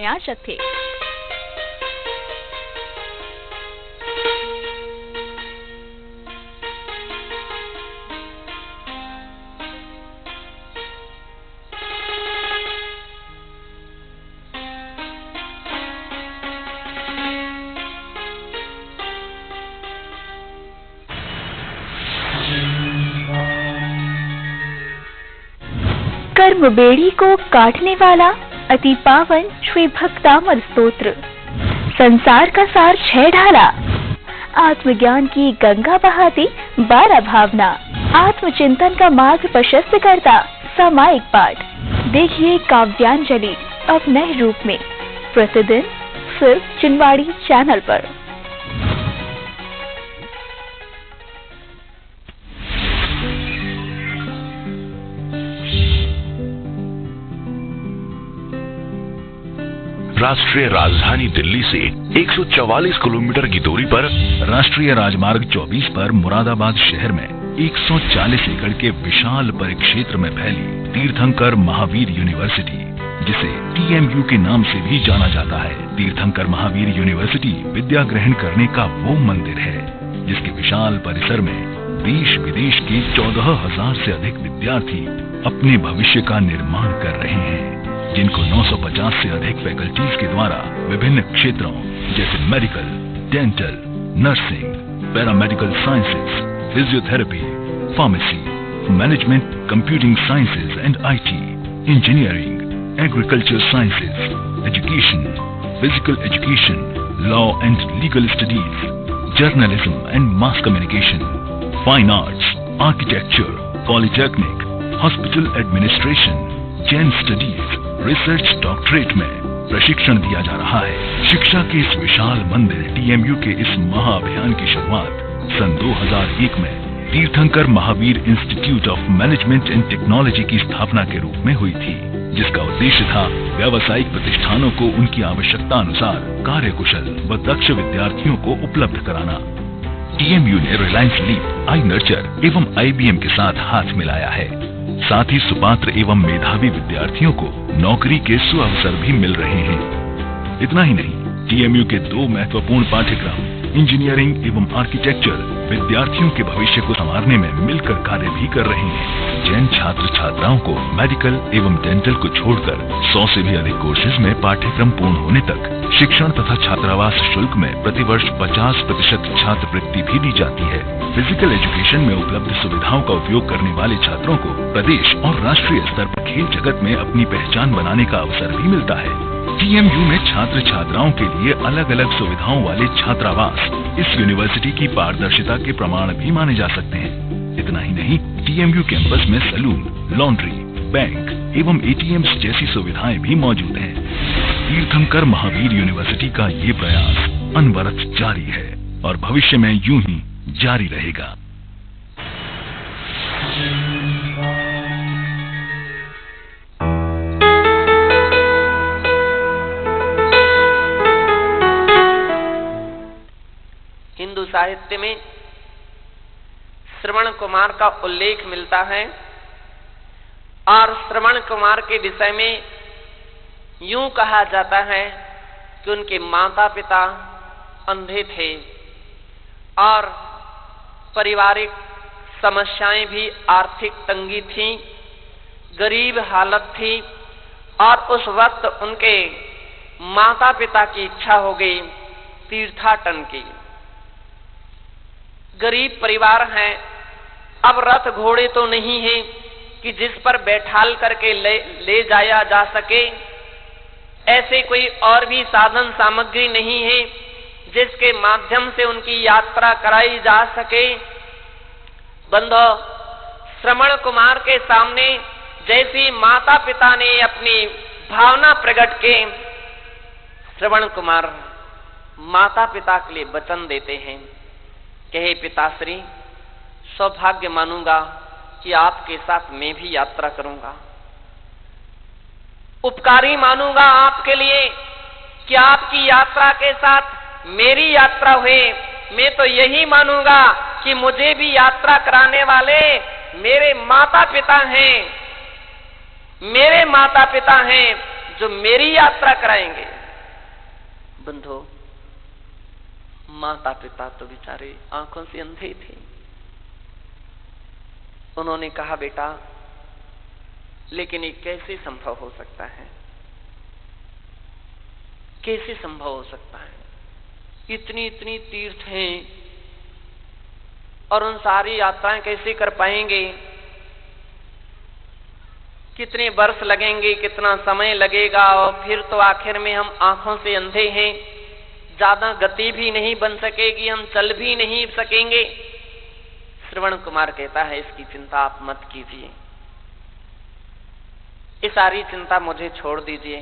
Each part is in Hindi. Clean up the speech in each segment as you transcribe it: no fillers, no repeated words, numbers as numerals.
संयाजक थे। कर्म बेड़ी को काटने वाला अति पावन श्री भक्तामर स्तोत्र, संसार का सार 6 ढाला, आत्मज्ञान की गंगा बहाती 12 भावना, आत्मचिंतन का मार्ग प्रशस्त करता सामायिक पाठ। देखिए काव्यांजलि अब नए रूप में प्रतिदिन सिर्फ चिनवाड़ी चैनल पर। राष्ट्रीय राजधानी दिल्ली से 144 किलोमीटर की दूरी पर राष्ट्रीय राजमार्ग 24 पर मुरादाबाद शहर में 140 एकड़ के विशाल परिक्षेत्र में फैली तीर्थंकर महावीर यूनिवर्सिटी, जिसे TMU के नाम से भी जाना जाता है। तीर्थंकर महावीर यूनिवर्सिटी विद्या ग्रहण करने का वो मंदिर है जिसके विशाल परिसर में देश विदेश के 14,000 से अधिक विद्यार्थी अपने भविष्य का निर्माण कर रहे हैं, जिनको 950 से अधिक फैकल्टीज के द्वारा विभिन्न क्षेत्रों जैसे medical, dental, nursing, paramedical sciences, physiotherapy, pharmacy, management, computing sciences and IT, engineering, agriculture sciences, education, physical education, law and legal studies, journalism and mass communication, fine arts, architecture, polytechnic, hospital administration, Jain studies, research doctorate में प्रशिक्षण दिया जा रहा है। शिक्षा के इस विशाल मंदिर TMU के इस महाअभियान की शुरुआत सन 2001 में तीर्थंकर Mahavir institute of management and technology की स्थापना के रूप में हुई थी, जिसका उद्देश्य था व्यावसायिक प्रतिष्ठानों को उनकी आवश्यकता अनुसार कार्यकुशल व दक्ष विद्यार्थियों को उपलब्ध कराना। TMU ने रिलायंस लीप, iNurture एवं IBM के साथ हाथ मिलाया है। साथ ही सुपात्र एवं मेधावी विद्यार्थियों को नौकरी के सुअवसर भी मिल रहे हैं। इतना ही नहीं, TMU के 2 महत्वपूर्ण पाठ्यक्रम इंजीनियरिंग एवं आर्किटेक्चर विद्यार्थियों के भविष्य को संवारने में मिलकर कार्य भी कर रहे हैं। जैन छात्र छात्राओं को मेडिकल एवं डेंटल को छोड़कर 100 से भी अधिक कोर्सेज में पाठ्यक्रम पूर्ण होने तक शिक्षण तथा छात्रावास शुल्क में प्रतिवर्ष 50% छात्रवृत्ति भी दी जाती है। फिजिकल एजुकेशन में उपलब्ध सुविधाओं का उपयोग करने वाले छात्रों को प्रदेश और राष्ट्रीय स्तर पर खेल जगत में अपनी पहचान बनाने का अवसर भी मिलता है। TMU में छात्र छात्राओं के लिए अलग अलग सुविधाओं वाले छात्रावास इस यूनिवर्सिटी की पारदर्शिता के प्रमाण भी माने जा सकते हैं। इतना ही नहीं, TMU कैंपस में सैलून, लॉन्ड्री, बैंक एवं ATMs जैसी सुविधाएं भी मौजूद हैं। तीर्थंकर महावीर यूनिवर्सिटी का ये प्रयास अनवरत जारी है और भविष्य में यूं ही जारी रहेगा। हिंदू साहित्य में श्रवण कुमार का उल्लेख मिलता है और श्रवण कुमार के विषय में यूं कहा जाता है कि उनके माता पिता अंधे थे और पारिवारिक समस्याएं भी, आर्थिक तंगी थी, गरीब हालत थी और उस वक्त उनके माता पिता की इच्छा हो गई तीर्थाटन की। गरीब परिवार है, अब रथ घोड़े तो नहीं है कि जिस पर बैठाल करके ले जाया जा सके, ऐसे कोई और भी साधन सामग्री नहीं है जिसके माध्यम से उनकी यात्रा कराई जा सके। बंधो, श्रवण कुमार के सामने जैसी माता पिता ने अपनी भावना प्रकट के, श्रवण कुमार माता पिता के लिए वचन देते हैं कि हे पिताश्री, सौभाग्य मानूंगा कि आपके साथ मैं भी यात्रा करूंगा, उपकारी मानूंगा आपके लिए कि आपकी यात्रा के साथ मेरी यात्रा हुई। मैं तो यही मानूंगा कि मुझे भी यात्रा कराने वाले मेरे माता पिता हैं, मेरे माता पिता हैं जो मेरी यात्रा कराएंगे। बंधु, माता पिता तो बेचारे आंखों से अंधे थे। उन्होंने कहा, बेटा लेकिन ये कैसे संभव हो सकता है? कैसे संभव हो सकता है? इतनी इतनी तीर्थ हैं और उन सारी यात्राएं कैसे कर पाएंगे? कितने वर्ष लगेंगे, कितना समय लगेगा, और फिर तो आखिर में हम आंखों से अंधे हैं, ज्यादा गति भी नहीं बन सकेगी, हम चल भी नहीं सकेंगे। श्रवण कुमार कहता है, इसकी चिंता आप मत कीजिए, ये सारी चिंता मुझे छोड़ दीजिए।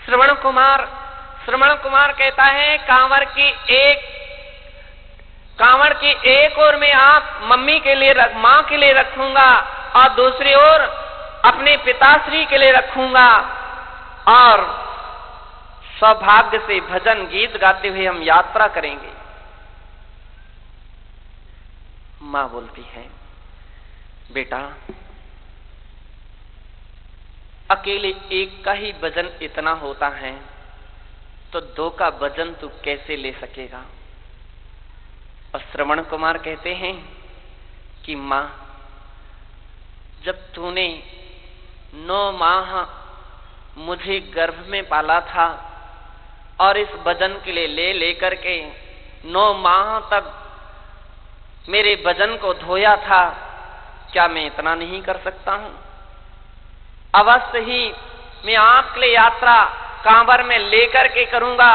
श्रवण कुमार कहता है, कांवड़ की एक ओर में आप मम्मी के लिए मां के लिए रखूंगा और दूसरी ओर अपने पिताश्री के लिए रखूंगा, और सौभाग्य से भजन गीत गाते हुए हम यात्रा करेंगे। मां बोलती है, बेटा अकेले एक का ही वजन इतना होता है तो दो का वजन तू कैसे ले सकेगा? और श्रवण कुमार कहते हैं कि मां, जब तूने 9 माह मुझे गर्भ में पाला था और इस वजन के लिए लेकर के 9 माह तक मेरे वजन को धोया था, क्या मैं इतना नहीं कर सकता हूं? अवश्य ही मैं आपके लिए यात्रा कांवर में लेकर के करूंगा।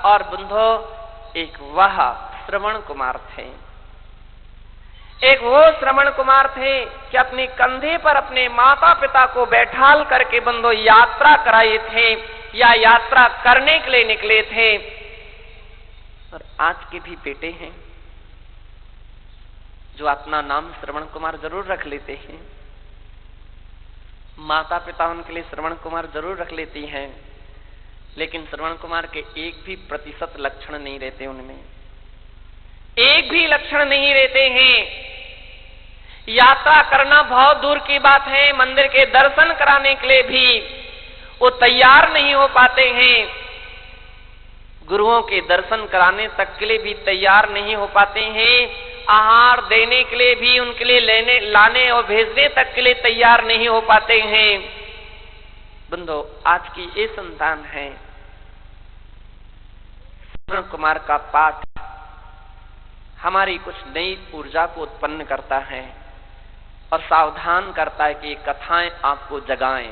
और बंधो, एक वह श्रवण कुमार थे, एक वो श्रवण कुमार थे कि अपने कंधे पर अपने माता पिता को बैठाल करके बंधो यात्रा कराए थे या यात्रा करने के लिए निकले थे। और आज के भी बेटे हैं जो अपना नाम श्रवण कुमार जरूर रख लेते हैं, माता पिता उनके लिए श्रवण कुमार जरूर रख लेती हैं, लेकिन श्रवण कुमार के एक भी प्रतिशत लक्षण नहीं रहते, उनमें एक भी लक्षण नहीं रहते हैं। यात्रा करना बहुत दूर की बात है, मंदिर के दर्शन कराने के लिए भी वो तैयार नहीं हो पाते हैं, गुरुओं के दर्शन कराने तक के लिए भी तैयार नहीं हो पाते हैं, आहार देने के लिए भी उनके लिए लाने और भेजने तक के लिए तैयार नहीं हो पाते हैं। बंधो, आज की ये संतान है। श्रवण कुमार का पाठ हमारी कुछ नई ऊर्जा को उत्पन्न करता है और सावधान करता है कि ये कथाएं आपको जगाएं,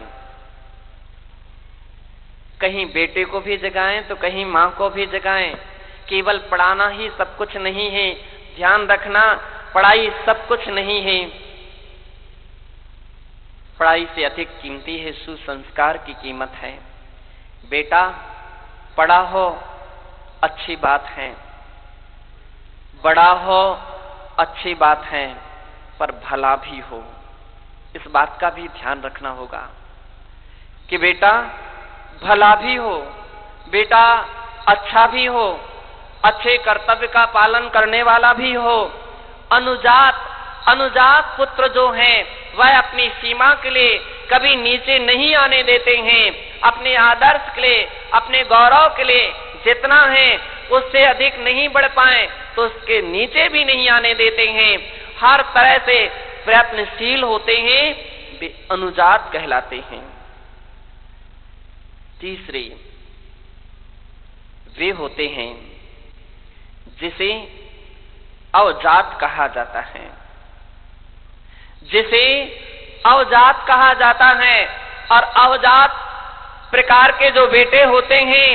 कहीं बेटे को भी जगाएं तो कहीं मां को भी जगाएं। केवल पढ़ाना ही सब कुछ नहीं है, ध्यान रखना, पढ़ाई सब कुछ नहीं है। पढ़ाई से अधिक कीमती है सुसंस्कार की कीमत है। बेटा पढ़ा हो अच्छी बात है, बड़ा हो अच्छी बात है, पर भला भी हो, इस बात का भी ध्यान रखना होगा कि बेटा भला भी हो, बेटा अच्छा भी हो, अच्छे कर्तव्य का पालन करने वाला भी हो। अनुजात पुत्र जो हैं वह अपनी सीमा के लिए कभी नीचे नहीं आने देते हैं, अपने आदर्श के लिए, अपने गौरव के लिए जितना है उससे अधिक नहीं बढ़ पाए तो उसके नीचे भी नहीं आने देते हैं, हर तरह से प्रयत्नशील होते हैं, वे अनुजात कहलाते हैं। तीसरे वे होते हैं जिसे अवजात कहा जाता है, जिसे अवजात कहा जाता है। और अवजात प्रकार के जो बेटे होते हैं,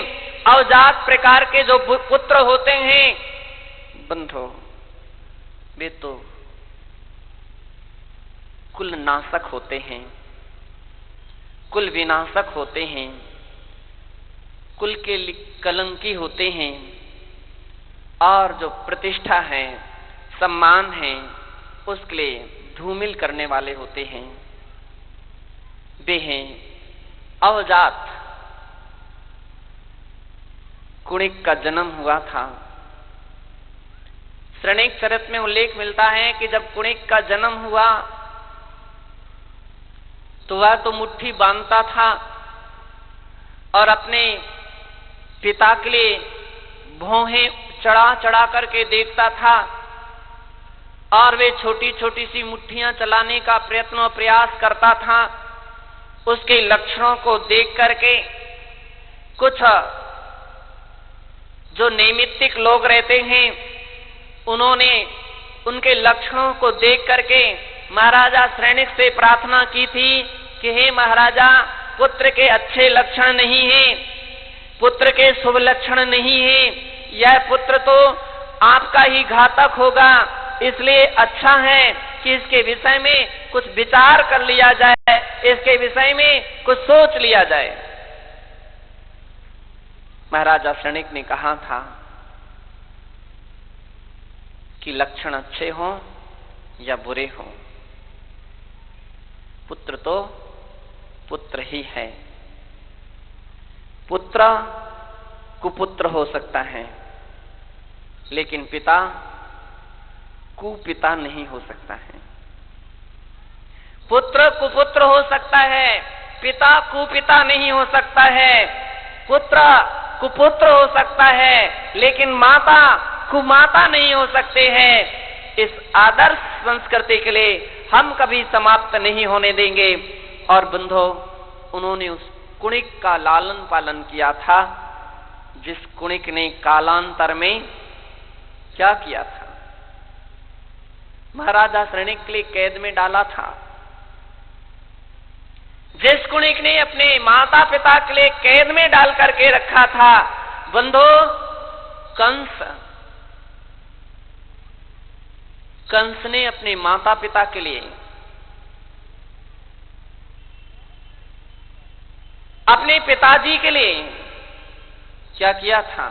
अवजात प्रकार के जो पुत्र होते हैं, बंधो वे तो कुल नाशक होते हैं, कुल विनाशक होते हैं, कुल के कलंकी होते हैं, और जो प्रतिष्ठा है, सम्मान है, उसके लिए धूमिल करने वाले होते हैं। वे हैं अवजात। कुणिक का जन्म हुआ था। श्रेणिक चरित्र में उल्लेख मिलता है कि जब कुणिक का जन्म हुआ तो वह तो मुट्ठी बांधता था और अपने पिता के लिए भौहें चढ़ा चढ़ा करके देखता था, और वे छोटी छोटी सी मुट्ठियां चलाने का प्रयत्न और प्रयास करता था। उसके लक्षणों को देख करके कुछ जो नैमित्तिक लोग रहते हैं, उन्होंने उनके लक्षणों को देख करके महाराजा श्रेणिक से प्रार्थना की थी कि हे महाराजा, पुत्र के अच्छे लक्षण नहीं हैं, पुत्र के शुभ लक्षण नहीं हैं, यह पुत्र तो आपका ही घातक होगा, इसलिए अच्छा है कि इसके विषय में कुछ विचार कर लिया जाए, इसके विषय में कुछ सोच लिया जाए। महाराजा श्रेणिक ने कहा था कि लक्षण अच्छे हों या बुरे हों, पुत्र तो पुत्र ही है। पुत्र कुपुत्र हो सकता है, लेकिन पिता कुपिता नहीं हो सकता है। पुत्र कुपुत्र हो सकता है, पिता कुपिता नहीं हो सकता है। पुत्र कुपुत्र हो सकता है, लेकिन माता कुमाता नहीं हो सकते हैं। इस आदर्श संस्कृति के लिए हम कभी समाप्त नहीं होने देंगे। और बंधो, उन्होंने उस कुणिक का लालन पालन किया था, जिस कुणिक ने कालांतर में क्या किया था, महाराजा श्रेणिक के लिए कैद में डाला था। जिस कुणिक ने अपने माता पिता के लिए कैद में डाल करके रखा था, बंधो, कंस ने अपने माता पिता के लिए, अपने पिताजी के लिए क्या किया था?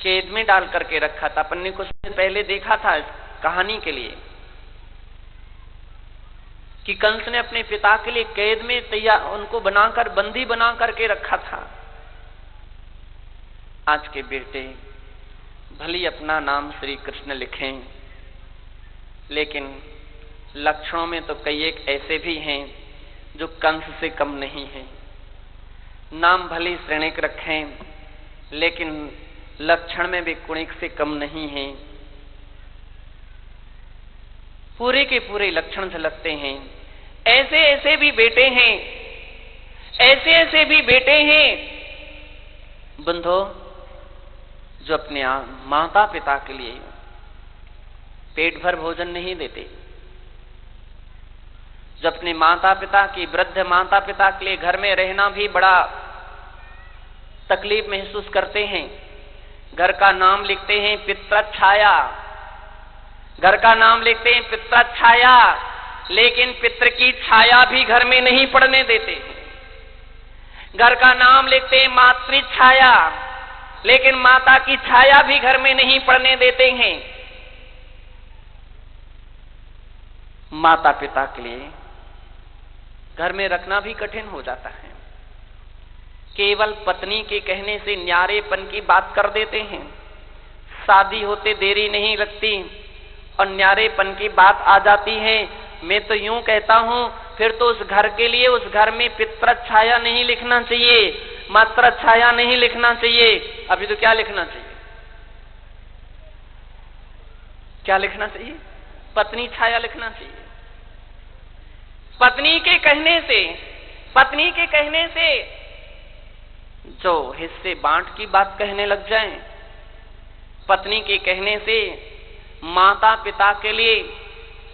कैद में डाल करके रखा था। अपन ने कुछ दिन पहले देखा था इस कहानी के लिए कि कंस ने अपने पिता के लिए कैद में तैयार, उनको बनाकर बंदी बना करके रखा था। आज के बेटे भली अपना नाम श्री कृष्ण लिखें, लेकिन लक्षणों में तो कई एक ऐसे भी हैं जो कंस से कम नहीं हैं। नाम भली श्रेणिक रखें, लेकिन लक्षण में भी कुणिक से कम नहीं हैं। पूरे के पूरे लक्षण झलकते हैं। ऐसे ऐसे भी बेटे हैं, ऐसे ऐसे भी बेटे हैं बंधो, जो अपने माता पिता के लिए पेट भर भोजन नहीं देते, जो अपने माता पिता की, वृद्ध माता पिता के लिए घर में रहना भी बड़ा तकलीफ महसूस करते हैं। घर का नाम लिखते हैं पितृछाया, घर का नाम लिखते हैं पितृछाया, लेकिन पितृ की छाया भी घर में नहीं पड़ने देते। घर का नाम लिखते हैं मातृछाया, लेकिन माता की छाया भी घर में नहीं पड़ने देते हैं। माता पिता के लिए घर में रखना भी कठिन हो जाता है। केवल पत्नी के कहने से न्यारेपन की बात कर देते हैं। शादी होते देरी नहीं लगती और न्यारेपन की बात आ जाती है। मैं तो यूं कहता हूं, फिर तो उस घर के लिए उस घर में पितृछाया नहीं लिखना चाहिए, मातृछाया नहीं लिखना चाहिए। अभी तो क्या लिखना चाहिए? क्या लिखना चाहिए? पत्नी छाया लिखना चाहिए। पत्नी के कहने से जो हिस्से बांट की बात कहने लग जाएं, पत्नी के कहने से माता पिता के लिए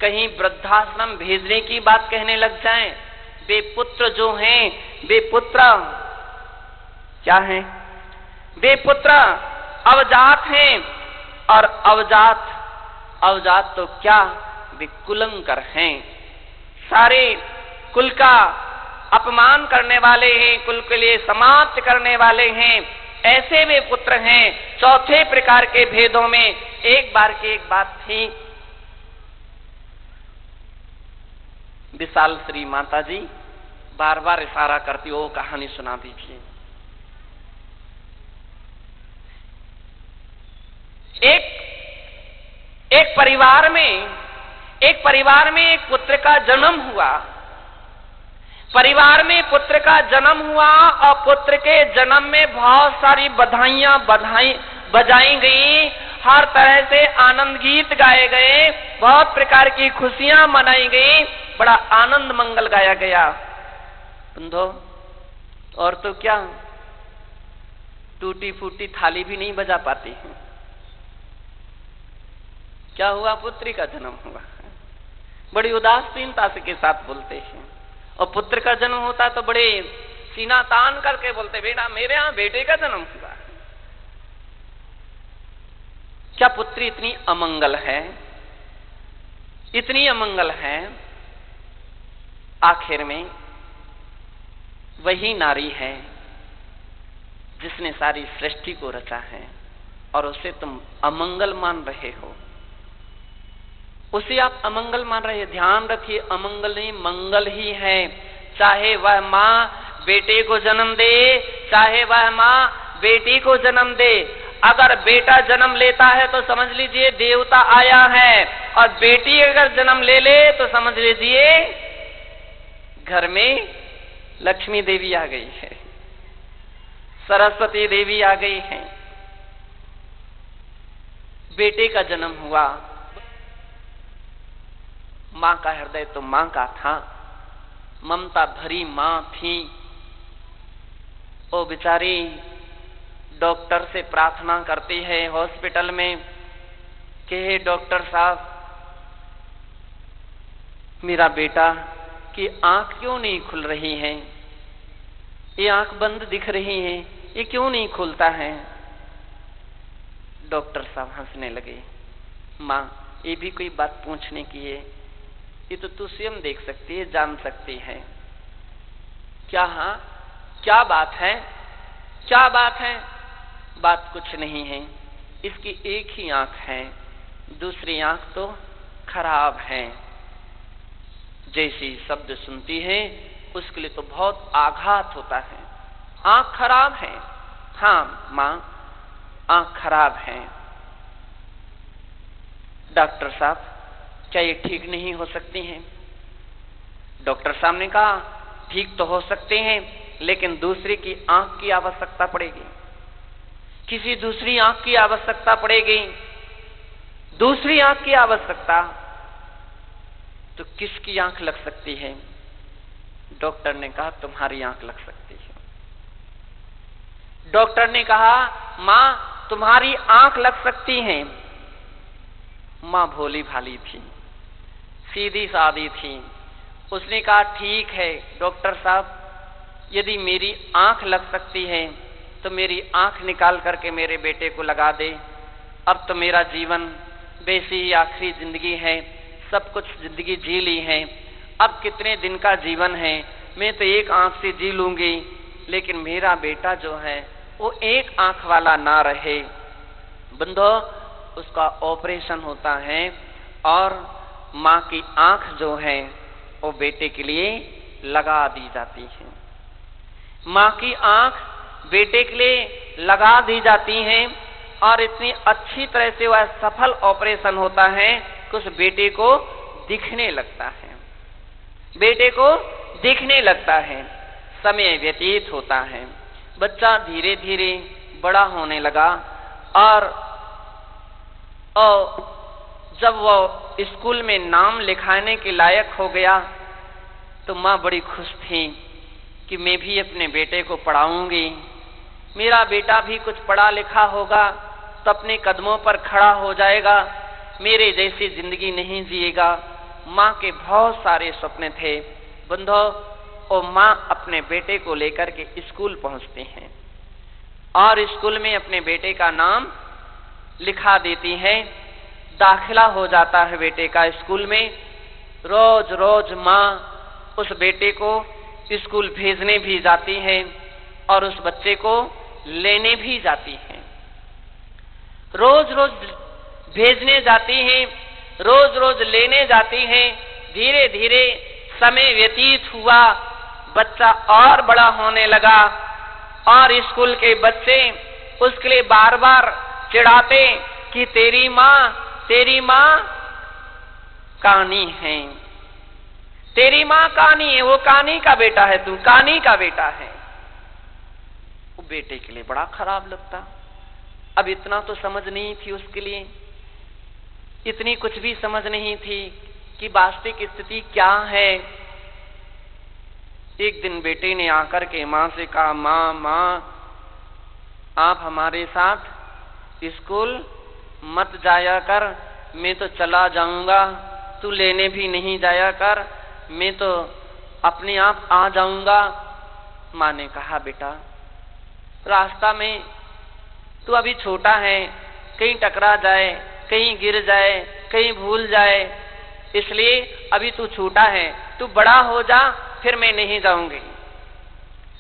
कहीं वृद्धाश्रम भेजने की बात कहने लग जाएं, वे पुत्र जो हैं, वे पुत्र क्या हैं? वे पुत्र अवजात हैं, और अवजात तो क्या, वे कुलंकर हैं। सारे कुल का अपमान करने वाले हैं, कुल के लिए समाप्त करने वाले हैं। ऐसे वे पुत्र हैं। चौथे प्रकार के भेदों में एक बार की एक बात थी। विशाल श्री माता जी बार बार इशारा करती, हो कहानी सुना दीजिए। एक परिवार में एक पुत्र का जन्म हुआ। परिवार में पुत्र का जन्म हुआ और पुत्र के जन्म में बहुत सारी बधाइयां बजाई गई, हर तरह से आनंद गीत गाए गए, बहुत प्रकार की खुशियां मनाई गई, बड़ा आनंद मंगल गाया गया। बंधो, और तो क्या, टूटी फूटी थाली भी नहीं बजा पाती है। क्या हुआ? पुत्री का जन्म हुआ। बड़ी उदासीनता से के साथ बोलते हैं, और पुत्र का जन्म होता तो बड़े सीना तान करके बोलते, बेटा मेरे यहां बेटे का जन्म हुआ। क्या पुत्री इतनी अमंगल है, इतनी अमंगल है? आखिर में वही नारी है जिसने सारी सृष्टि को रचा है, और उसे तुम अमंगल मान रहे हो, उसे आप अमंगल मान रहे हैं। ध्यान रखिए, अमंगल नहीं, मंगल ही है। चाहे वह माँ बेटे को जन्म दे, चाहे वह माँ बेटी को जन्म दे। अगर बेटा जन्म लेता है तो समझ लीजिए देवता आया है, और बेटी अगर जन्म ले ले तो समझ लीजिए घर में लक्ष्मी देवी आ गई है, सरस्वती देवी आ गई है। बेटे का जन्म हुआ, मां का हृदय तो मां का था, ममता भरी मां थी। वो बेचारी डॉक्टर से प्रार्थना करती है हॉस्पिटल में कि हे डॉक्टर साहब, मेरा बेटा की आंख क्यों नहीं खुल रही है, ये आंख बंद दिख रही है, ये क्यों नहीं खुलता है? डॉक्टर साहब हंसने लगे, मां ये भी कोई बात पूछने की है, ये तो तू स्वयं देख सकती है, जान सकती है। क्या? हाँ, क्या बात है? क्या बात है? बात कुछ नहीं है, इसकी एक ही आंख है, दूसरी आंख तो खराब है। जैसी शब्द सुनती है उसके लिए तो बहुत आघात होता है। आंख खराब है? हाँ मां, आंख खराब है। डॉक्टर साहब क्या ये ठीक नहीं हो सकती हैं? डॉक्टर साहब ने कहा ठीक तो हो सकते हैं, लेकिन दूसरे की आंख की आवश्यकता पड़ेगी, किसी दूसरी आंख की आवश्यकता पड़ेगी। दूसरी आंख की आवश्यकता तो किसकी आंख लग सकती है? डॉक्टर ने कहा तुम्हारी आंख लग सकती है। डॉक्टर ने कहा मां तुम्हारी आंख लग सकती है। मां भोली भाली थी, सीधी सादी थी। उसने कहा ठीक है डॉक्टर साहब, यदि मेरी आंख लग सकती है तो मेरी आंख निकाल करके मेरे बेटे को लगा दे। अब तो मेरा जीवन वैसी ही आखिरी जिंदगी है, सब कुछ जिंदगी जी ली है, अब कितने दिन का जीवन है, मैं तो एक आंख से जी लूंगी, लेकिन मेरा बेटा जो है वो एक आंख वाला ना रहे। बंधो, उसका ऑपरेशन होता है और मां की आंख जो है वो बेटे के लिए लगा दी जाती है। मां की आंख बेटे के लिए लगा दी जाती है, और इतनी अच्छी तरह से वह सफल ऑपरेशन होता है कि उस बेटे को दिखने लगता है, बेटे को दिखने लगता है। समय व्यतीत होता है, बच्चा धीरे धीरे बड़ा होने लगा, और जब वो स्कूल में नाम लिखाने के लायक हो गया तो मां बड़ी खुश थी कि मैं भी अपने बेटे को पढ़ाऊंगी, मेरा बेटा भी कुछ पढ़ा लिखा होगा तो अपने कदमों पर खड़ा हो जाएगा, मेरे जैसी जिंदगी नहीं जिएगा। मां के बहुत सारे सपने थे। बंधो, और मां अपने बेटे को लेकर के स्कूल पहुंचती हैं और स्कूल में अपने बेटे का नाम लिखा देती हैं। दाखिला हो जाता है बेटे का स्कूल में। रोज रोज मां उस बेटे को स्कूल भेजने भी जाती है और उस बच्चे को लेने भी जाती है। रोज रोज भेजने जाती हैं, रोज रोज लेने जाती हैं। धीरे धीरे समय व्यतीत हुआ, बच्चा और बड़ा होने लगा, और स्कूल के बच्चे उसके लिए बार बार चिढ़ाते कि तेरी मां कहानी है, तेरी माँ कानी है, वो कानी का बेटा है, तू कानी का बेटा है। वो बेटे के लिए बड़ा खराब लगता। अब इतना तो समझ नहीं थी उसके लिए, इतनी कुछ भी समझ नहीं थी कि वास्तविक स्थिति क्या है। एक दिन बेटे ने आकर के माँ से कहा, माँ आप हमारे साथ स्कूल मत जाया कर, मैं तो चला जाऊंगा, तू लेने भी नहीं जाया कर, मैं तो अपने आप आ जाऊंगा। माँ ने कहा, बेटा रास्ता में तू अभी छोटा है, कहीं टकरा जाए, कहीं गिर जाए, कहीं भूल जाए, इसलिए अभी तू छोटा है, तू बड़ा हो जा, फिर मैं नहीं जाऊंगी।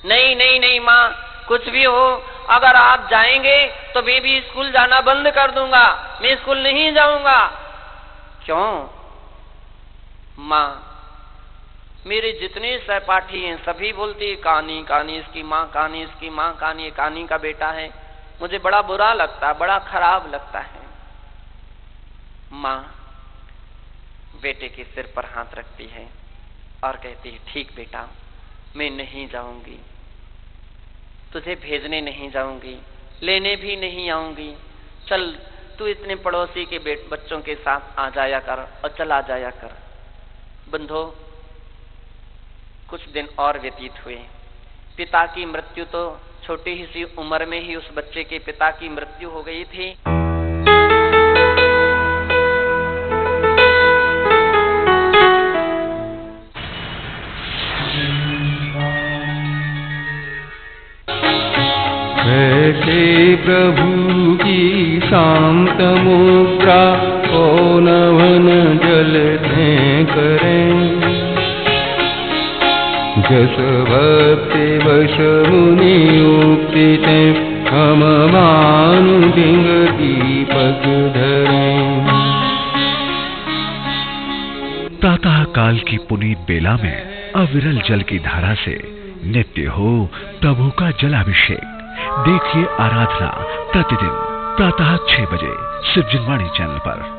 नहीं नहीं नहीं माँ, कुछ भी हो, अगर आप जाएंगे तो मैं भी स्कूल जाना बंद कर दूंगा, मैं स्कूल नहीं जाऊंगा। क्यों? माँ, मेरे जितने सहपाठी हैं सभी बोलते हैं कहानी कहानी इसकी माँ, कहानी इसकी माँ, कहानी कहानी का बेटा है। मुझे बड़ा बुरा लगता है, बड़ा खराब लगता है। माँ बेटे के सिर पर हाथ रखती है और कहती है, ठीक बेटा, मैं नहीं जाऊंगी, तुझे भेजने नहीं जाऊंगी, लेने भी नहीं आऊंगी, चल तू इतने पड़ोसी के बच्चों के साथ आ जाया कर और चला जाया कर। बंधो, कुछ दिन और व्यतीत हुए। पिता की मृत्यु तो छोटी ही सी उम्र में ही उस बच्चे के पिता की मृत्यु हो गई थी। ऐसे प्रभु की शांत मुद्रा को नवन जलते करें, जस भक्ति वश मुनि उक्ति हम मानु दिंग दीपक धरें। प्रातः काल की पुनीत बेला में अविरल जल की धारा से नित्य हो प्रभु का जलाभिषेक। देखिए आराधना प्रतिदिन प्रातः 6 बजे शिवजनवाणी चैनल पर।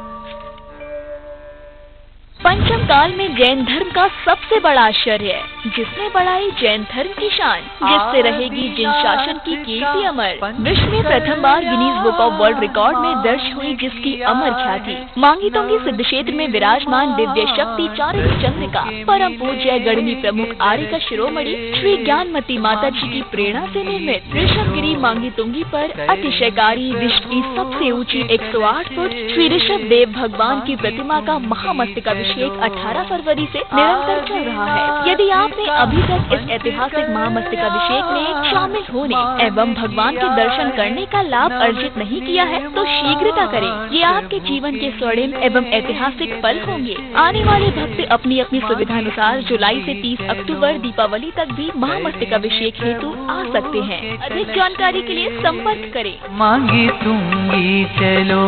पंचम काल में जैन धर्म का सबसे बड़ा आश्चर्य है, जिसने बढ़ाई जैन धर्म की शान, जिससे रहेगी जिन शासन की कीर्ति अमर। विश्व में प्रथम बार Guinness book of world record में दर्ज हुई जिसकी अमर ख्याति। मांगीतोंगी सिद्ध क्षेत्र में विराजमान दिव्य शक्ति चारिणी चंद्रिका परम पूज्य गणनी प्रमुख आर्य का शिरोमणि श्री ज्ञानमती माता जी की प्रेरणा से निर्मित ऋषभगिरी मांगीतुंगी पर अतिशयकारी विश्व की सबसे ऊंची 108 फुट श्री ऋषभ देव भगवान की प्रतिमा का महामस्तकाभिषेक 18 फरवरी से निरंतर चल रहा है। यदि आपने अभी तक इस ऐतिहासिक महामस्तकाभिषेक में शामिल होने एवं भगवान के दर्शन करने का लाभ अर्जित नहीं किया है तो शीघ्रता करें। ये आपके जीवन के स्वर्णिम एवं ऐतिहासिक पल होंगे। आने वाले भक्त अपनी अपनी सुविधानुसार जुलाई से 30 अक्टूबर दीपावली तक भी महामस्तकाभिषेक हेतु आ सकते हैं। अधिक जानकारी के लिए संपर्क करें। मांगीतुंगी चलो।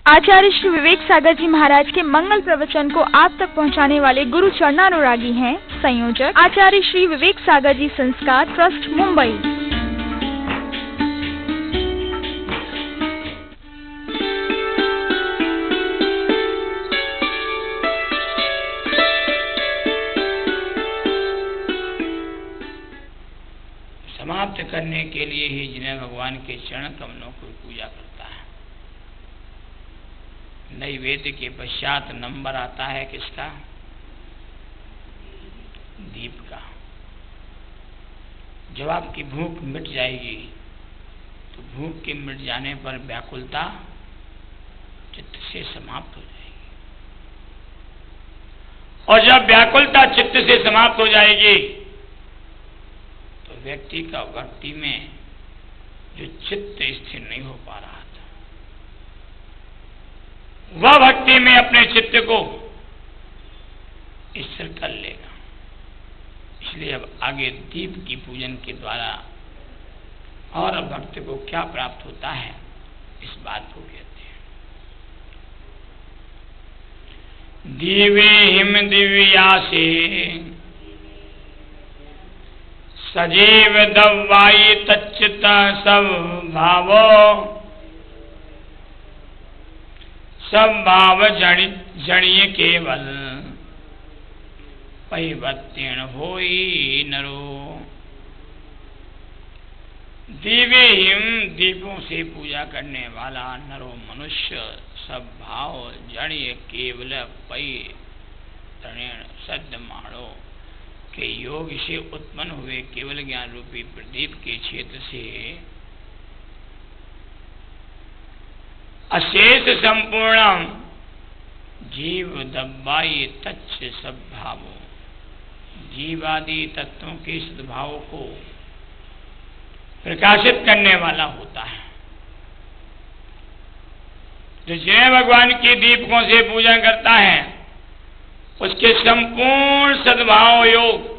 आचार्य श्री विवेक सागर जी महाराज के मंगल प्रवचन को आप तक पहुंचाने वाले गुरु चरणानुरागी हैं संयोजक आचार्य श्री विवेक सागर जी संस्कार ट्रस्ट मुंबई। समाप्त करने के लिए ही जिन्हें भगवान के चरण कमलों को पूजा करता है। नैवेद्य के पश्चात नंबर आता है किसका? दीप का। जब आपकी भूख मिट जाएगी तो भूख के मिट जाने पर व्याकुलता चित्त से समाप्त हो जाएगी, और जब व्याकुलता चित्त से समाप्त हो जाएगी तो व्यक्ति का भक्ति में जो चित्त स्थिर नहीं हो पा रहा था, वह भक्ति में अपने चित्त को स्थिर कर लेगा। इसलिए अब आगे दीप की पूजन के द्वारा और भक्त को क्या प्राप्त होता है, इस बात को कहते हैं। दीवे हिम दिव्या से सजीव दवाई तच्चित सब भावो, सब भाव जड़िय केवल परिवर्तन होई नरो। दिव्य हिम दीपों से पूजा करने वाला नरो मनुष्य सब भाव जड़िय केवल परिवर्तन सद माणो के योग से उत्पन्न हुए केवल ज्ञान रूपी प्रदीप के क्षेत्र से अशेष संपूर्ण जीव दब्बाई तच्छ सब भावों, जीवादि तत्वों के सद्भाव को प्रकाशित करने वाला होता है। जो जय भगवान की दीपकों से पूजा करता है उसके संपूर्ण सद्भाव योग,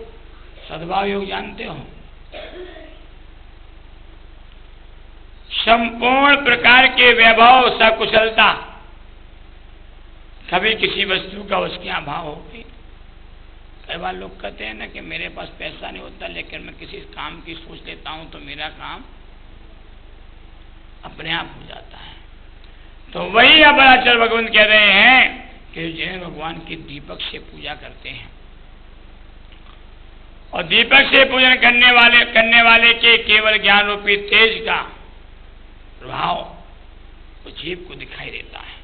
सद्भाव योग जानते हो, संपूर्ण प्रकार के वैभव सकुशलता, कभी किसी वस्तु का उसके अभाव हो गई। कई बार लोग कहते हैं ना कि मेरे पास पैसा नहीं होता लेकिन मैं किसी काम की सोच लेता हूं तो मेरा काम अपने आप हो जाता है। तो वही अब आचार्य भगवंत कह रहे हैं कि जिन्हें भगवान की दीपक से पूजा करते हैं और दीपक से पूजन करने वाले के केवल ज्ञान रूपी तेज का प्रभाव तो जीव को दिखाई देता है।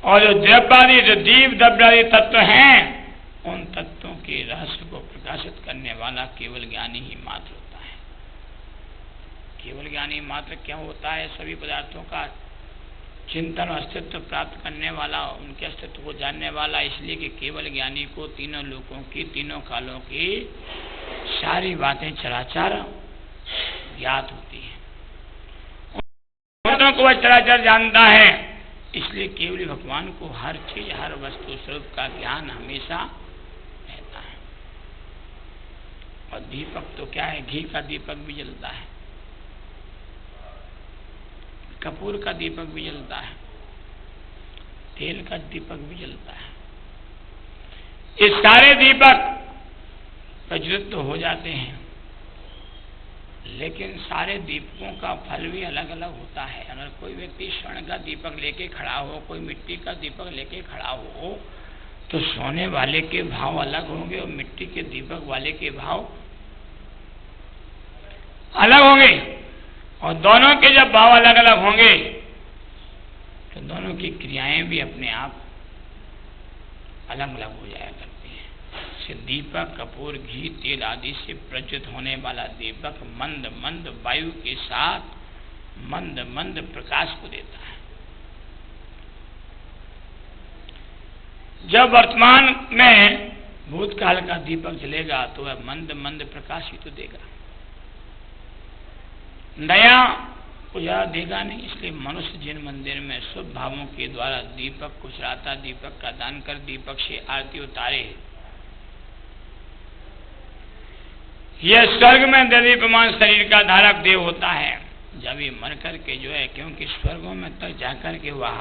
और जो द्रव्यादि, जो दीप द्रव्यादि तत्व हैं, उन तत्वों के रहस्य को प्रकाशित करने वाला केवल ज्ञानी ही मात्र होता है। केवल ज्ञानी मात्र क्या होता है? सभी पदार्थों का चिंतन और अस्तित्व प्राप्त करने वाला, उनके अस्तित्व को जानने वाला। इसलिए कि केवल ज्ञानी को तीनों लोकों की, तीनों कालों की सारी बातें चराचर ज्ञात होती हैं। उन को वह चराचर जानता है, इसलिए केवल भगवान को हर चीज, हर वस्तु स्वरूप का ज्ञान हमेशा रहता है। और दीपक तो क्या है? घी का दीपक भी जलता है, कपूर का दीपक भी जलता है, तेल का दीपक भी जलता है। ये सारे दीपक प्रज्वलित तो हो जाते हैं, लेकिन सारे दीपकों का फल भी अलग अलग होता है। अगर कोई व्यक्ति स्वर्ण का दीपक लेके खड़ा हो, कोई मिट्टी का दीपक लेके खड़ा हो, तो सोने वाले के भाव अलग होंगे और मिट्टी के दीपक वाले के भाव अलग होंगे। और दोनों के जब भाव अलग अलग होंगे तो दोनों की क्रियाएं भी अपने आप अलग अलग हो जाया करती हैं। दीपक, कपूर, घी, तेल आदि से प्रज्वलित होने वाला दीपक मंद मंद वायु के साथ मंद मंद प्रकाश को देता है। जब वर्तमान में भूतकाल का दीपक जलेगा तो वह मंद मंद प्रकाश ही तो देगा, नया उजाला देगा नहीं। इसलिए मनुष्य जिन मंदिर में शुभ भावों के द्वारा दीपक को चढ़ाता, दीपक का दान कर दीपक से आरती उतारे, यह स्वर्ग में दीप्यमान शरीर का धारक देव होता है। जब ये मर करके जो है, क्योंकि स्वर्गों में तक जाकर के वह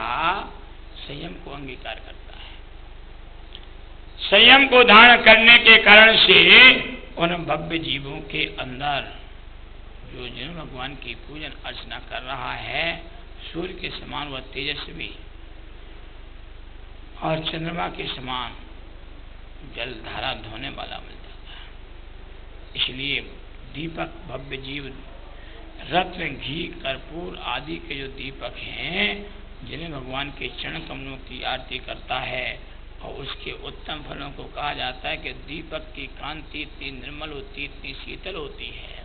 संयम को अंगीकार करता है। संयम को धारण करने के कारण से उन भव्य जीवों के अंदर जो जिन भगवान की पूजन अर्चना कर रहा है, सूर्य के समान वह तेजस्वी और चंद्रमा के समान जल धारा धोने वाला मिल जाता है। इसलिए दीपक भव्य जीव रत्न, घी, कर्पूर आदि के जो दीपक हैं, जिन्हें भगवान के चरण कमलों की आरती करता है और उसके उत्तम फलों को कहा जाता है कि दीपक की कांति इतनी निर्मल होती, इतनी शीतल होती है,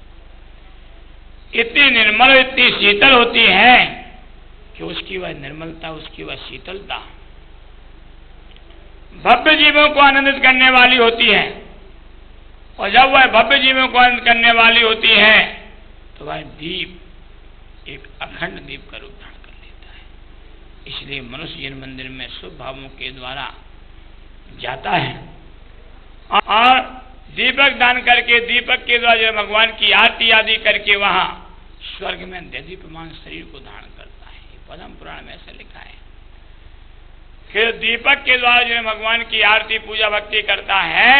इतनी निर्मल, इतनी शीतल होती है कि उसकी वह निर्मलता, उसकी वह शीतलता भव्य जीवों को आनंदित करने वाली होती है। और जब वह भव्य जीवों को आनंद करने वाली होती है तो वह दीप एक अखंड दीप का रूप धारण कर लेता है। इसलिए मनुष्य जिन मंदिर में शुभ भावों के द्वारा जाता है और दीपक दान करके, दीपक के द्वारा जो भगवान की आरती आदि करके वहां स्वर्ग में दीप्यमान शरीर को धारण करता है। पद्म पुराण में ऐसा लिखा है कि दीपक के द्वारा जो भगवान की आरती पूजा भक्ति करता है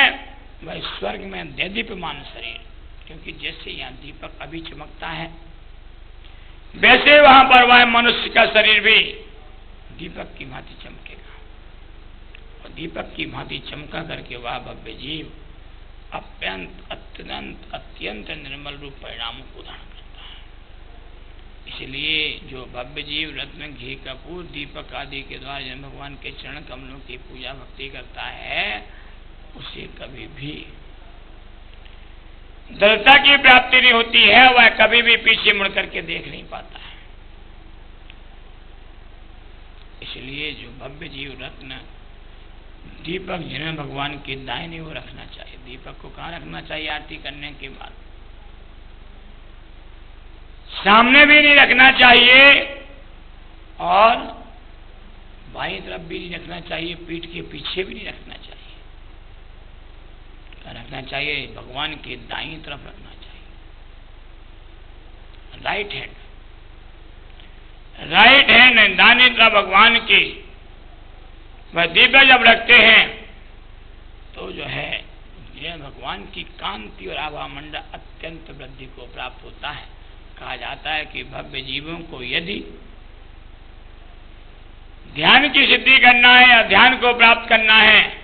वह स्वर्ग में दीप्यमान शरीर, क्योंकि जैसे यहाँ दीपक अभी चमकता है वैसे वहां पर वह मनुष्य का शरीर भी दीपक की भांति चमकेगा, और दीपक की भांति चमका करके वह भव्य जीव अत्यंत निर्मल रूप परिणामों को धारण करता है। इसलिए जो भव्य जीव रत्न, घी, कपूर, दीपक आदि के द्वारा जन भगवान के चरण कमलों की पूजा भक्ति करता है, उसे कभी भी दृढ़ता की प्राप्ति नहीं होती है, वह कभी भी पीछे मुड़ करके देख नहीं पाता है। इसलिए जो भव्य जीव रत्न, दीपक जिन्हें भगवान की दाहिनी ओर रखना चाहिए। दीपक को कहाँ रखना चाहिए? आरती करने के बाद सामने भी नहीं रखना चाहिए और बाईं तरफ भी नहीं रखना चाहिए, पीठ के पीछे भी नहीं रखना चाहिए। रखना चाहिए भगवान के दाईं तरफ रखना चाहिए, राइट हैंड दाहिनी तरफ भगवान की वह दीपक जब रखते हैं तो जो है यह भगवान की कांति और आभा मंडल अत्यंत वृद्धि को प्राप्त होता है। कहा जाता है कि भव्य जीवों को यदि ध्यान की सिद्धि करना है या ध्यान को प्राप्त करना है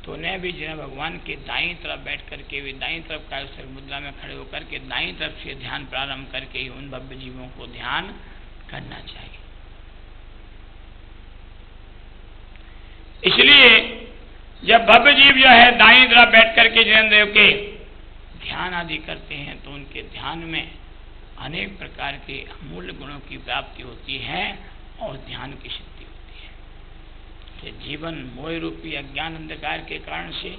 तो उन्हें भी जिन्हें भगवान के दाईं तरफ बैठ करके भी दाईं तरफ कायस्थ मुद्रा में खड़े होकर के दाईं तरफ से ध्यान प्रारंभ करके ही उन भव्य जीवों को ध्यान करना चाहिए। इसलिए जब भव्य जीव जो है दाईं तरफ बैठ करके जिनेंद्र देव के ध्यान आदि करते हैं तो उनके ध्यान में अनेक प्रकार के अमूल्य गुणों की प्राप्ति होती है और ध्यान की सिद्धि होती है। कि जीवन मोह रूपी अज्ञान अंधकार के कारण से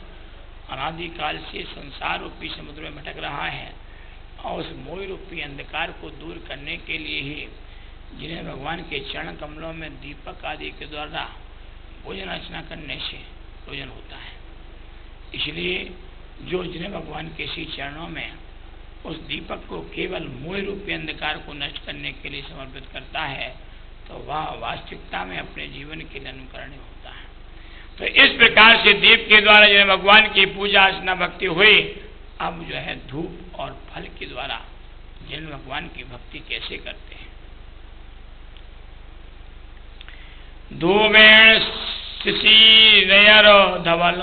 अनादिकाल से संसार रूपी समुद्र में भटक रहा है, और उस मोह रूपी अंधकार को दूर करने के लिए ही जिन्हें भगवान के चरण कमलों में दीपक आदि के द्वारा पूजन अर्चना करने से प्रयोजन होता है। इसलिए जो जिन्हें भगवान के श्री चरणों में उस दीपक को केवल मोह रूपी अंधकार को नष्ट करने के लिए समर्पित करता है तो वह वास्तविकता में अपने जीवन के लिए अनुकरणीय होता है। तो इस प्रकार से दीप के द्वारा जिन्हें भगवान की पूजा अर्चना भक्ति हुई, अब जो है धूप और फल के द्वारा जिन्हें भगवान की भक्ति कैसे करते हैं। धूमेण शिशिर धवल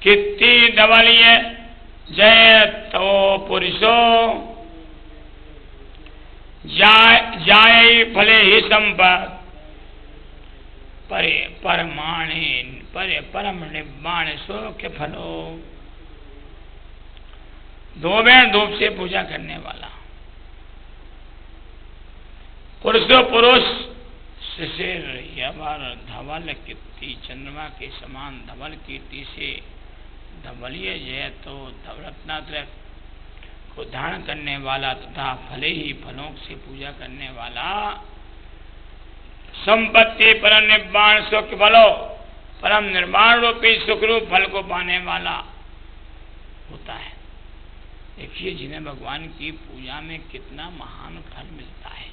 कीर्ति धवलिय जय तो पुरुषो जाय फले ही संपद परे परमाणे परे परम निब्बाण सौख्य फलो। धूमेण धूप से पूजा करने वाला, पुरुषो पुरुष, शिशिर यवर धवल कीर्ति चंद्रमा के समान धवल कीर्ति से धवलीय जय तो रत्नात्रय को धारण करने वाला तथा फले ही फलों से पूजा करने वाला, संपत्ति परम निर्वाण सुख फलो परम निर्वाण रूपी सुखरूप फल को पाने वाला होता है। देखिए जिन्हें भगवान की पूजा में कितना महान फल मिलता है,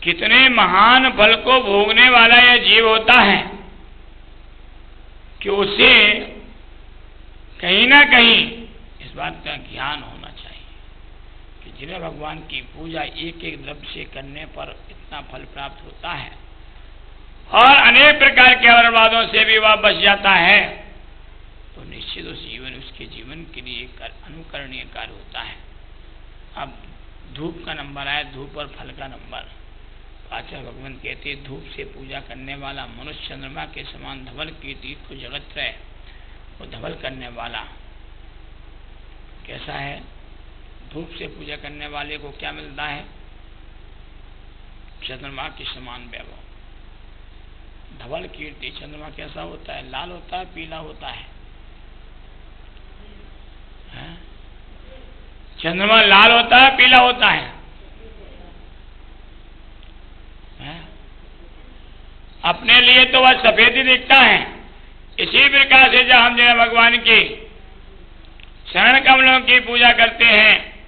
कितने महान फल को भोगने वाला यह जीव होता है कि उसे कहीं ना कहीं इस बात का ज्ञान होना चाहिए कि जिन्हें भगवान की पूजा एक एक द्रव्य से करने पर इतना फल प्राप्त होता है और अनेक प्रकार के अवरवादों से भी वह बच जाता है, तो निश्चित उस जीवन उसके जीवन के लिए अनुकरणीय कार्य होता है। अब धूप का नंबर आया, धूप और फल का नंबर। आचार्य भगवान कहते धूप से पूजा करने वाला मनुष्य चंद्रमा के समान धवल कीर्ति को जगत रहे वो धवल करने वाला कैसा है। धूप से पूजा करने वाले को क्या मिलता है? चंद्रमा के समान वैभव। धवल कीर्ति चंद्रमा कैसा होता है? लाल होता है, पीला होता है? चंद्रमा लाल होता है, पीला होता है? अपने लिए तो वह सफेद ही दिखता है। इसी प्रकार से जब हम जो भगवान की चरण कमलों की पूजा करते हैं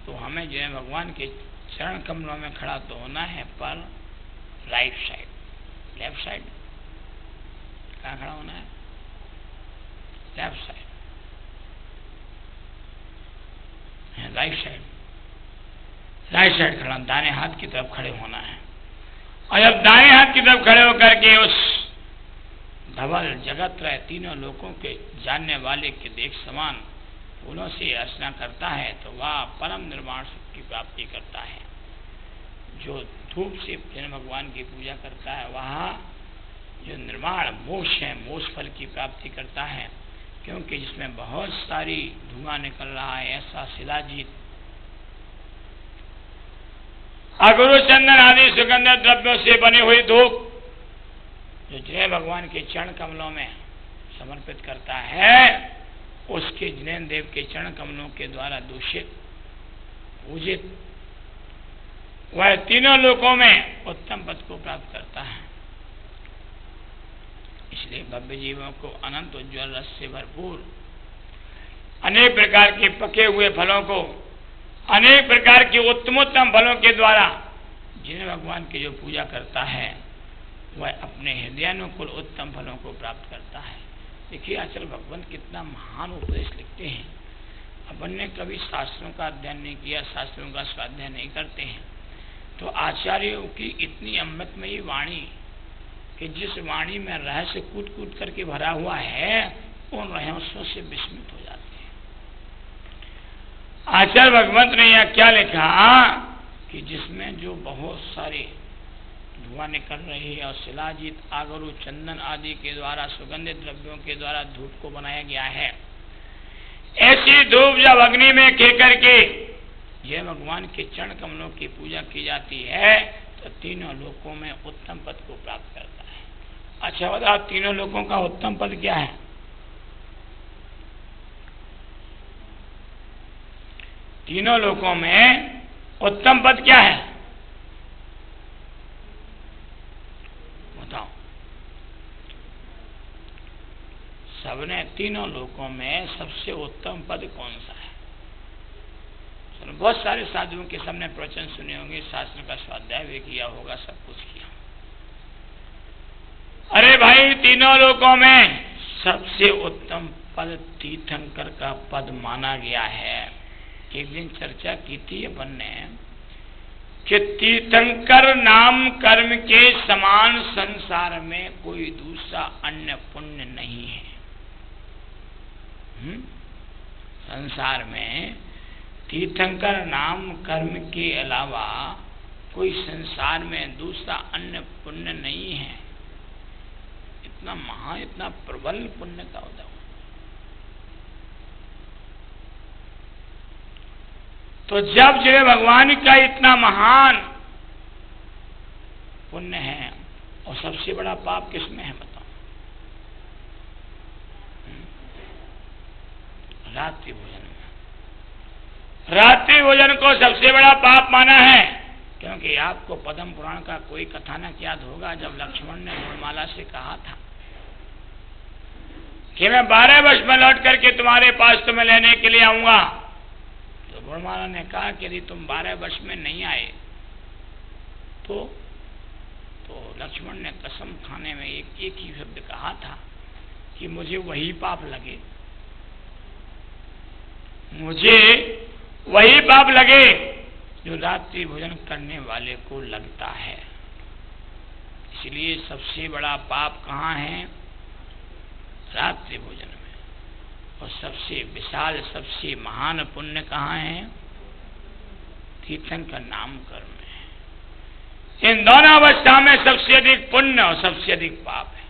तो हमें जो है भगवान के चरण कमलों में खड़ा तो होना है, पर राइट साइड, लेफ्ट साइड कहाँ खड़ा होना है? Left side, right side. Right side खड़ा, दाहिने हाथ की तरफ खड़े होना है। और जब दाहिने हाथ की तरफ खड़े होकर के उस धवल जगत रहे तीनों लोगों के जानने वाले के देख समान फूलों से अर्चना करता है तो वह परम निर्वाण सुख की प्राप्ति करता है। जो धूप से जन भगवान की पूजा करता है वह जो निर्वाण मोक्ष है, मोक्ष फल की प्राप्ति करता है, क्योंकि जिसमें बहुत सारी धुआं निकल रहा है। ऐसा शिलाजीत अगुरु चंदन आदि सुगंध द्रव्यों से बनी हुई धूप जो जय भगवान के चरण कमलों में समर्पित करता है, उसके जिनेन्द्र देव के चरण कमलों के द्वारा दूषित पूजित वह तीनों लोकों में उत्तम पद को प्राप्त करता है। इसलिए भव्य जीवों को अनंत उज्ज्वल रस से भरपूर अनेक प्रकार के पके हुए फलों को, अनेक प्रकार के उत्तमोत्तम फलों के द्वारा जिन्हें भगवान की जो पूजा करता है वह अपने हृदयानुकूल उत्तम फलों को प्राप्त करता है। देखिए आचार्य भगवान कितना महान उपदेश लिखते हैं। अपन ने कभी शास्त्रों का अध्ययन नहीं किया, शास्त्रों का स्वाध्याय नहीं करते हैं, तो आचार्यों की इतनी अमृतमयी वाणी कि जिस वाणी में रहस्य कूट कूट करके भरा हुआ है, उन रहस्यों से विस्मित हो जाते हैं। आचार्य भगवंत ने यह क्या लिखा कि जिसमें जो बहुत सारे धुआं निकल रही है और शिलाजीत आगरू चंदन आदि के द्वारा सुगंधित द्रव्यों के द्वारा धूप को बनाया गया है, ऐसी धूप जब अग्नि में खे करके यह भगवान के चरण कमलों की पूजा की जाती है तो तीनों लोकों में उत्तम पद को प्राप्त करता है। अच्छा बताओ तीनों लोकों का उत्तम पद क्या है? तीनों लोकों में उत्तम पद क्या है बताओ? सबने तीनों लोकों में सबसे उत्तम पद कौन सा है? चलो बहुत सारे साधुओं के सामने प्रवचन सुने होंगे, शास्त्र का स्वाध्याय भी किया होगा, सब कुछ किया। अरे भाई तीनों लोकों में सबसे उत्तम पद तीर्थंकर का पद माना गया है। एक दिन चर्चा की थी अपन ने कि तीर्थंकर नाम कर्म के समान संसार में कोई दूसरा अन्य पुण्य नहीं है। संसार में तीर्थंकर नाम कर्म के अलावा कोई संसार में दूसरा अन्य पुण्य नहीं है। इतना महा, इतना प्रबल पुण्य का उदय। तो जब जो भगवान का इतना महान पुण्य है और सबसे बड़ा पाप किसमें है बताओ? रात्रि भोजन में। रात्रि भोजन को सबसे बड़ा पाप माना है, क्योंकि आपको पद्म पुराण का कोई कथानक याद होगा जब लक्ष्मण ने गुणमाला से कहा था कि मैं 12 वर्ष में लौट करके तुम्हारे पास तुम्हें लेने के लिए आऊंगा, तो गुणमाला ने कहा कि यदि तुम 12 वर्ष में नहीं आए तो लक्ष्मण ने कसम खाने में एक ही शब्द कहा था कि मुझे वही पाप लगे, मुझे वही पाप लगे जो रात्रि भोजन करने वाले को लगता है। इसलिए सबसे बड़ा पाप कहाँ है? रात्रि भोजन में। और सबसे विशाल, सबसे महान पुण्य कहाँ है? तीर्थंकर नाम कर्म में। इन दोनों अवस्था में सबसे अधिक पुण्य और सबसे अधिक पाप है।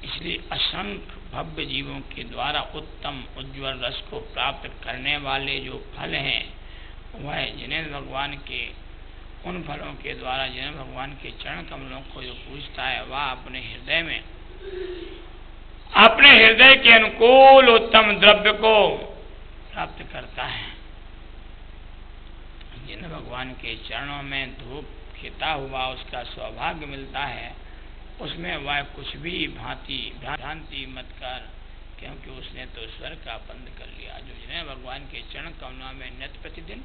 इसलिए असंख्य भव्य जीवों के द्वारा उत्तम उज्ज्वल रस को प्राप्त करने वाले जो फल हैं वह जिन्हें भगवान के उन फलों के द्वारा जिन्हें भगवान के चरण कमलों को जो पूजता है वह अपने हृदय में, अपने हृदय के अनुकूल उत्तम द्रव्य को प्राप्त करता है। जिन्हें भगवान के चरणों में धूप खिता हुआ उसका सौभाग्य मिलता है, उसमें वह कुछ भी भ्रांति मत कर, क्योंकि उसने तो स्वर का बंद कर लिया। जो जिन्हें भगवान के चरण कमलों में नित्य प्रतिदिन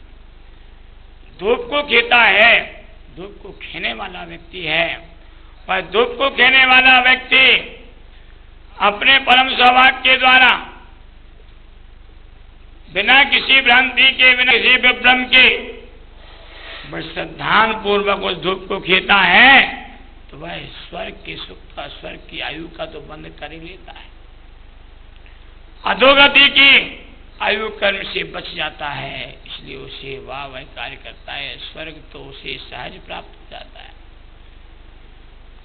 धूप को खेता है, धूप को खेने वाला व्यक्ति है, वह धूप को खेने वाला व्यक्ति अपने परम सौभाग्य के द्वारा बिना किसी भ्रांति के, बिना किसी विभ्रम के बस श्रद्धान पूर्वक उस धूप को खींचता है तो वह स्वर्ग के सुख का, स्वर्ग की आयु का तो बंद कर ही लेता है। अधोगति की आयु कर्म से बच जाता है, इसलिए उसे वह कार्य करता है। स्वर्ग तो उसे सहज प्राप्त हो जाता है।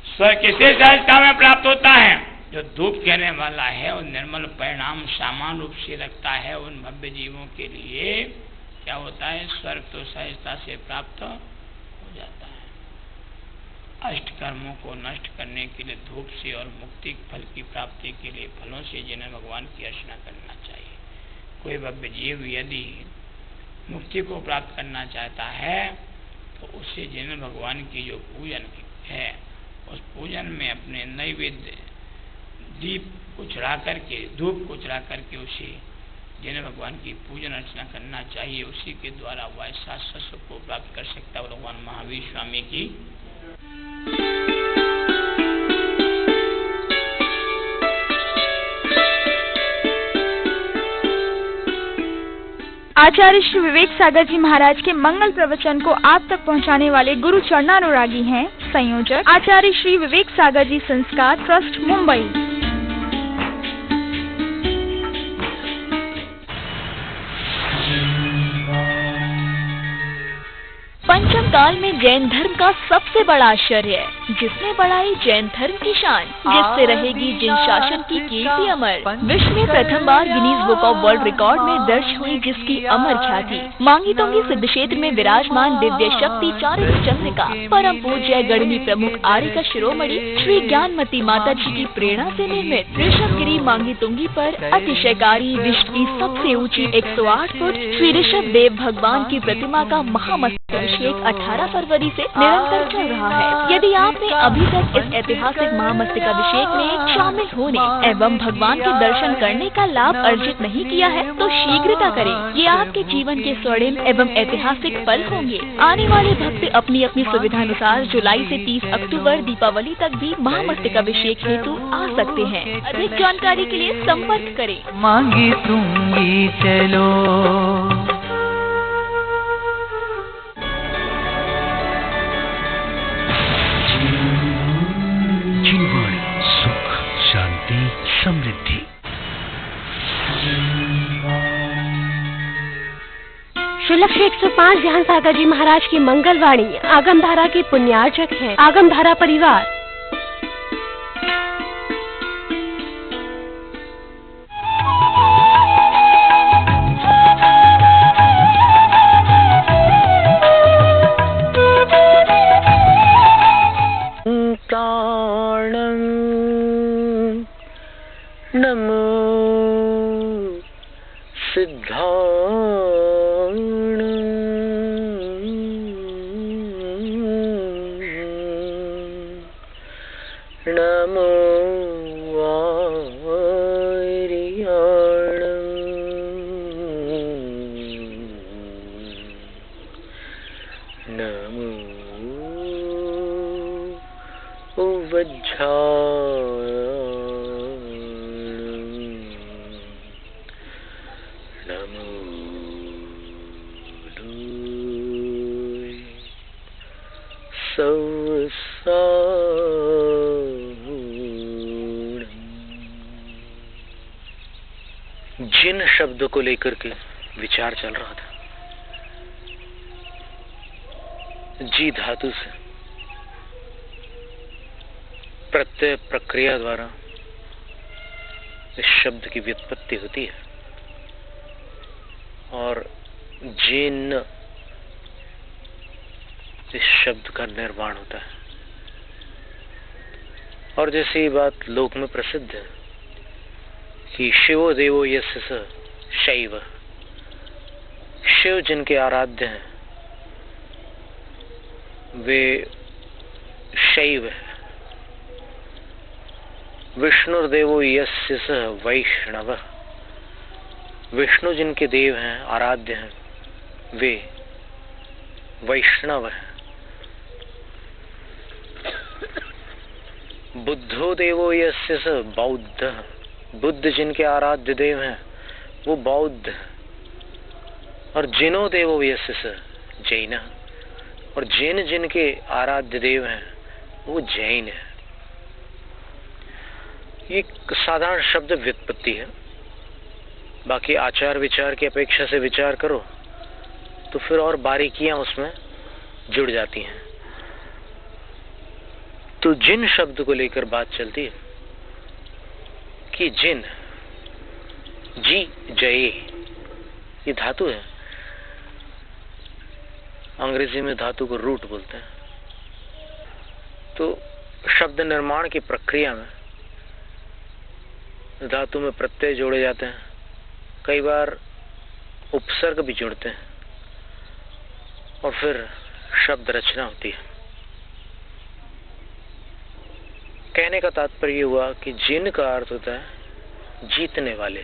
स्वर्ग किसे सहजता में प्राप्त होता है? जो धूप कहने वाला है और निर्मल परिणाम सामान्य रूप से रखता है, उन भव्य जीवों के लिए क्या होता है? स्वर्ग तो सहजता से प्राप्त हो जाता है। अष्ट कर्मों को नष्ट करने के लिए धूप से और मुक्ति फल की प्राप्ति के लिए फलों से जिन्हें भगवान की अर्चना करना चाहिए। कोई भव्य जीव यदि मुक्ति को प्राप्त करना चाहता है तो उससे जिन्हें भगवान की जो पूजन है उस पूजन में अपने नैवेद्य दीप को चढ़ा करके, धूप को चढ़ा करके उसे जिन्हें भगवान की पूजन अर्चना करना चाहिए। उसी के द्वारा वह शाश्वत सुख को प्राप्त कर सकता है। भगवान महावीर स्वामी की आचार्य श्री विवेक सागर जी महाराज के मंगल प्रवचन को आप तक पहुंचाने वाले गुरु चरणानुरागी हैं संयोजक आचार्य श्री विवेक सागर जी संस्कार ट्रस्ट मुंबई। पंचम काल में जैन धर्म का सबसे बड़ा आश्चर्य जिसने बढ़ाई जैन धर्म की शान, जिससे रहेगी जिन शासन की कीर्ति अमर। विश्व में प्रथम बार Guinness book of world record में दर्ज हुई जिसकी अमर ख्याति। मांगी तुंगी सिद्ध क्षेत्र में विराजमान दिव्य शक्ति चारित्र चंद्रिका परम पूज्य गढ़नी प्रमुख आर्य का शिरोमणि श्री ज्ञानमती माता जी की प्रेरणा से निर्मित ऋषभगिरी मांगी तुंगी पर अतिशयकारी विश्व की सबसे ऊंची 108 फुट श्री ऋषभ देव भगवान की प्रतिमा का महामस्तकाभिषेक 18 फरवरी से निरंतर चल रहा है। यदि आपने अभी तक इस ऐतिहासिक महामस्तकाभिषेक में शामिल होने एवं भगवान के दर्शन करने का लाभ अर्जित नहीं किया है तो शीघ्रता करें। ये आपके जीवन के स्वर्णिम एवं ऐतिहासिक पल होंगे। आने वाले भक्त अपनी अपनी सुविधानुसार जुलाई से 30 अक्टूबर दीपावली तक भी महामस्तकाभिषेक हेतु आ सकते हैं। अधिक जानकारी के लिए संपर्क करें। मांगी तुंगी चलो जीवन सुख शांति समृद्धि। श्रीलक्ष्मी 105 ध्यान सागर जी महाराज की मंगलवाणी आगमधारा के पुण्यार्चक हैं। आगमधारा परिवार नमो सिद्धाणं नमो आर्याणं नमो जिन शब्द को लेकर के विचार चल रहा था, जी धातु से प्रत्यय प्रक्रिया द्वारा इस शब्द की व्युत्पत्ति होती है और जिन इस शब्द का निर्माण होता है। और जैसी बात लोक में प्रसिद्ध है कि शिवो देवो यस्य स शैव, शिव जिनके आराध्य हैं वे शैव है। विष्णुर्देवो यस्य स वैष्णव, विष्णु जिनके देव हैं आराध्य हैं वे वैष्णव हैं। बुद्धो देवो यस्य स बौद्ध, बुद्ध जिनके आराध्य देव हैं वो बौद्ध। और जिनो देवो यस्य स जैन, और जैन जिनके आराध्य देव हैं वो जैन है। ये एक साधारण शब्द व्युत्पत्ति है। बाकी आचार विचार की अपेक्षा से विचार करो तो फिर और बारीकियां उसमें जुड़ जाती हैं। तो जिन शब्द को लेकर बात चलती है कि जिन, जी जये, ये धातु है। अंग्रेजी में धातु को रूट बोलते हैं। तो शब्द निर्माण की प्रक्रिया में धातु में प्रत्यय जोड़े जाते हैं, कई बार उपसर्ग भी जुड़ते हैं और फिर शब्द रचना होती है। कहने का तात्पर्य हुआ कि जिन का अर्थ होता है जीतने वाले।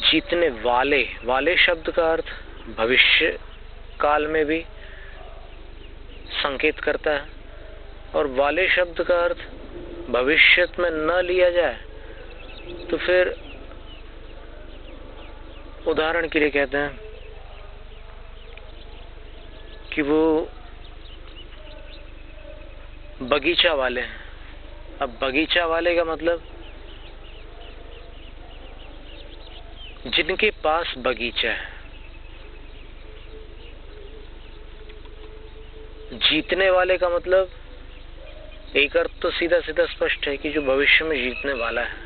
जीतने वाले, वाले शब्द का अर्थ भविष्य काल में भी संकेत करता है और वाले शब्द का अर्थ भविष्य में न लिया जाए तो फिर उदाहरण के लिए कहते हैं कि वो बगीचा वाले हैं। अब बगीचा वाले का मतलब जिनके पास बगीचा है। जीतने वाले का मतलब एक अर्थ तो सीधा सीधा स्पष्ट है कि जो भविष्य में जीतने वाला है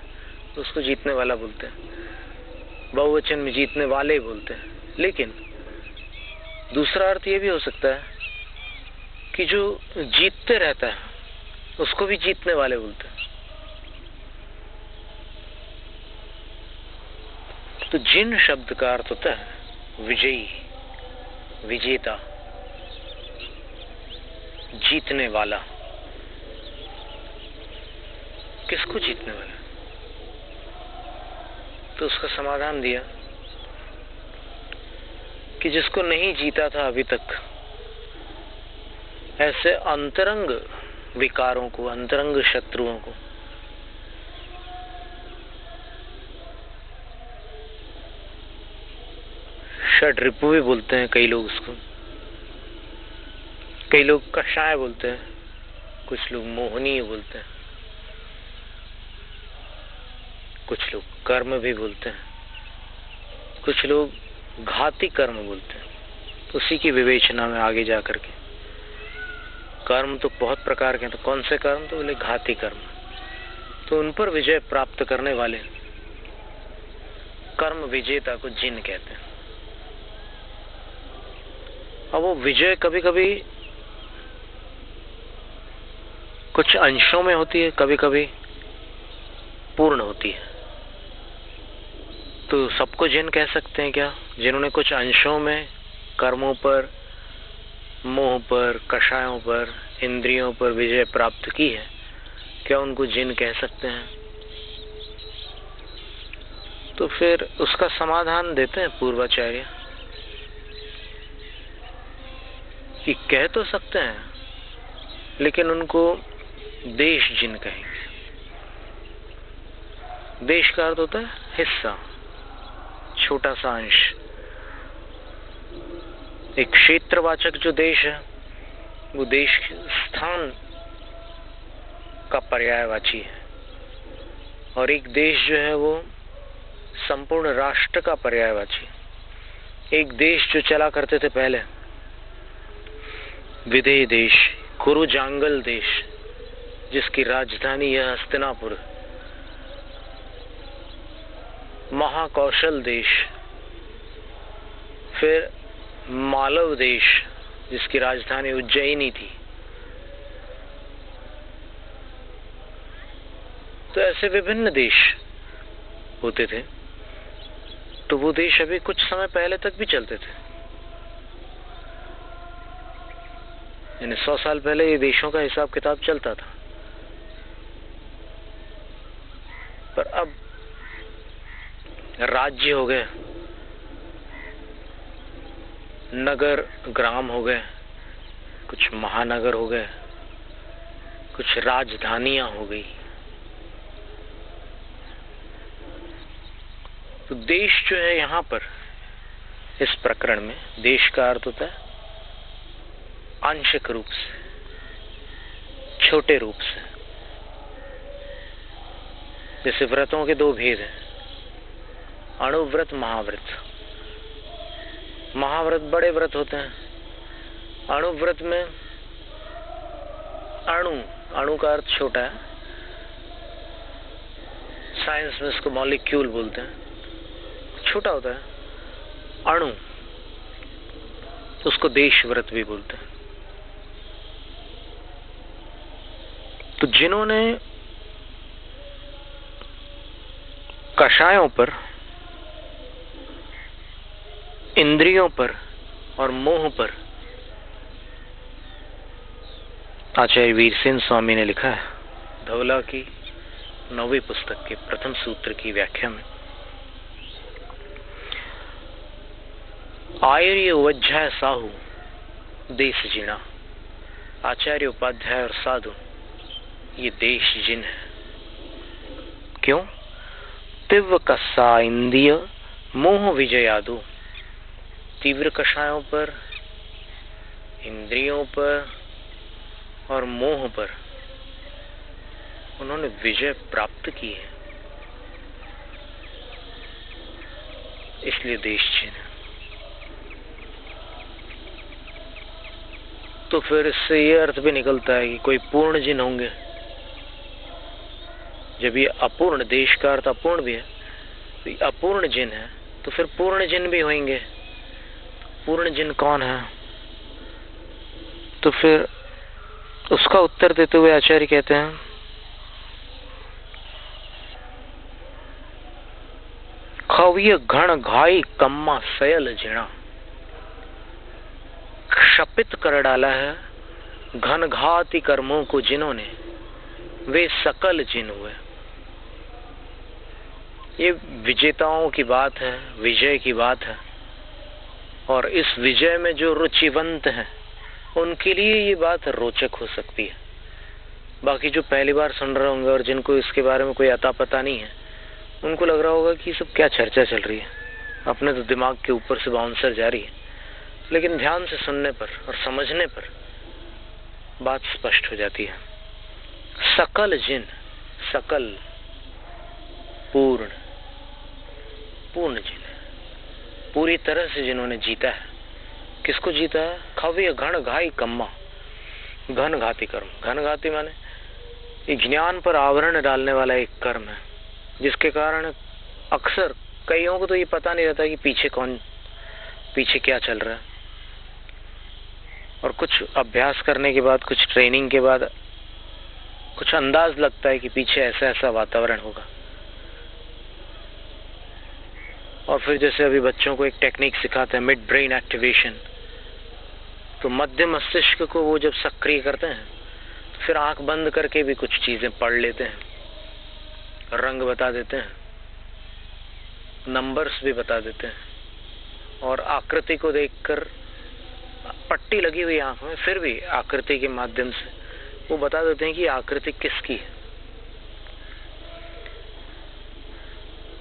तो उसको जीतने वाला बोलते हैं, बहुवचन में जीतने वाले बोलते हैं। लेकिन दूसरा अर्थ ये भी हो सकता है कि जो जीतते रहता है उसको भी जीतने वाले बोलते हैं। तो जिन शब्द का अर्थ होता है विजयी, विजेता, जीतने वाला। किसको जीतने वाला? तो उसका समाधान दिया कि जिसको नहीं जीता था अभी तक, ऐसे अंतरंग विकारों को, अंतरंग शत्रुओं को षड्रिपु भी बोलते हैं कई लोग उसको। कई लोग कषाय बोलते हैं, कुछ लोग मोहनीय बोलते हैं, कुछ लोग कर्म भी बोलते हैं, कुछ लोग घाती कर्म बोलते हैं। उसी की विवेचना में आगे जाकर के कर्म तो बहुत प्रकार के हैं, तो कौन से कर्म? तो बोले घाती कर्म। तो उन पर विजय प्राप्त करने वाले कर्म विजेता को जिन कहते हैं। अब वो विजय कभी कभी कुछ अंशों में होती है, कभी कभी पूर्ण होती है। तो सबको जिन कह सकते हैं क्या? जिन्होंने कुछ अंशों में कर्मों पर, मोह पर, कषायों पर, इंद्रियों पर विजय प्राप्त की है, क्या उनको जिन कह सकते हैं? तो फिर उसका समाधान देते हैं पूर्वाचार्य कि कह तो सकते हैं लेकिन उनको देश जिन कहेंगे। देश का अर्थ होता है हिस्सा, छोटा सा अंश। एक क्षेत्रवाचक जो देश है वो देश स्थान का पर्यायवाची है, और एक देश जो है वो संपूर्ण राष्ट्र का पर्यायवाची। एक देश जो चला करते थे पहले, विदेह देश, कुरुजांगल देश, जिसकी राजधानी है हस्तिनापुर, महाकौशल देश, फिर मालव देश जिसकी राजधानी उज्जैनी थी। तो ऐसे विभिन्न देश होते थे। तो वो देश अभी कुछ समय पहले तक भी चलते थे, यानी 100 साल पहले ये देशों का हिसाब किताब चलता था। पर अब राज्य हो गए, नगर ग्राम हो गए, कुछ महानगर हो गए, कुछ राजधानियां हो गई। तो देश जो है यहाँ पर इस प्रकरण में, देश का अर्थ होता है आंशिक रूप से, छोटे रूप से। जैसे व्रतों के दो भेद हैं, अणुव्रत, महाव्रत। महाव्रत बड़े व्रत होते हैं। अणुव्रत में अणु का अर्थ छोटा है, साइंस में इसको मॉलिक्यूल बोलते हैं, छोटा होता है अणु, उसको देश व्रत भी बोलते हैं। तो जिन्होंने कषायों पर, इंद्रियों पर और मोह पर, आचार्य वीरसेन स्वामी ने लिखा है धवला की 9वीं पुस्तक के प्रथम सूत्र की व्याख्या में, आर्य वज्झा साहू देश जिना, आचार्य उपाध्याय और साधु ये देश जिन है। क्यों? तीव्र कसा इंद्रिय मोह विजयादु, तीव्र कषायों पर, इंद्रियों पर और मोह पर उन्होंने विजय प्राप्त की है, इसलिए देश जिन है। तो फिर इससे ये अर्थ भी निकलता है कि कोई पूर्ण जिन होंगे। जब ये अपूर्ण, देश का अर्थ अपूर्ण भी है, तो ये अपूर्ण जिन है, तो फिर पूर्ण जिन भी होंगे। पूर्ण जिन कौन है? तो फिर उसका उत्तर देते हुए आचार्य कहते हैं, खव्य घण घाई कम्मा सयल जिणा, क्षपित कर डाला है घनघाती कर्मों को जिन्होंने, वे सकल जिन हुए। ये विजेताओं की बात है, विजय की बात है, और इस विजय में जो रुचिवंत हैं उनके लिए ये बात रोचक हो सकती है। बाकी जो पहली बार सुन रहे होंगे और जिनको इसके बारे में कोई अता पता नहीं है, उनको लग रहा होगा कि सब क्या चर्चा चल रही है, अपने तो दिमाग के ऊपर से बाउंसर जारी है। लेकिन ध्यान से सुनने पर और समझने पर बात स्पष्ट हो जाती है। सकल जिन, सकल पूर्ण, पूर्ण जिन, पूरी तरह से जिन्होंने जीता है। किसको जीता है? खव्य घण घाई कम्मा, घन घाती कर्म। घन घाती माने ये ज्ञान पर आवरण डालने वाला एक कर्म है, जिसके कारण अक्सर कईयों को तो ये पता नहीं रहता कि पीछे क्या चल रहा है, और कुछ अभ्यास करने के बाद, कुछ ट्रेनिंग के बाद कुछ अंदाज लगता है कि पीछे ऐसा ऐसा वातावरण होगा। और फिर जैसे अभी बच्चों को एक टेक्निक सिखाते हैं, मिड ब्रेन एक्टिवेशन, तो मध्य मस्तिष्क को वो जब सक्रिय करते हैं तो फिर आंख बंद करके भी कुछ चीजें पढ़ लेते हैं, रंग बता देते हैं, नंबर्स भी बता देते हैं, और आकृति को देखकर, पट्टी लगी हुई आंख में, फिर भी आकृति के माध्यम से वो बता देते हैं कि आकृति किसकी है।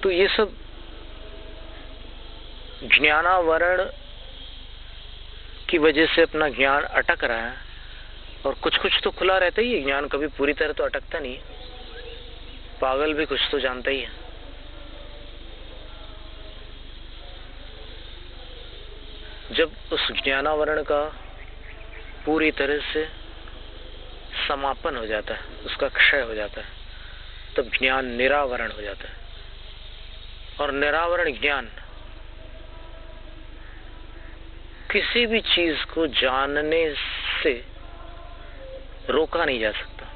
तो ये सब ज्ञानावरण की वजह से अपना ज्ञान अटक रहा है, और कुछ कुछ तो खुला रहता ही है ज्ञान, कभी पूरी तरह तो अटकता नहीं है। पागल भी कुछ तो जानता ही है। जब उस ज्ञानावरण का पूरी तरह से समापन हो जाता है, उसका क्षय हो जाता है, तब ज्ञान निरावरण हो जाता है। और निरावरण ज्ञान किसी भी चीज को जानने से रोका नहीं जा सकता।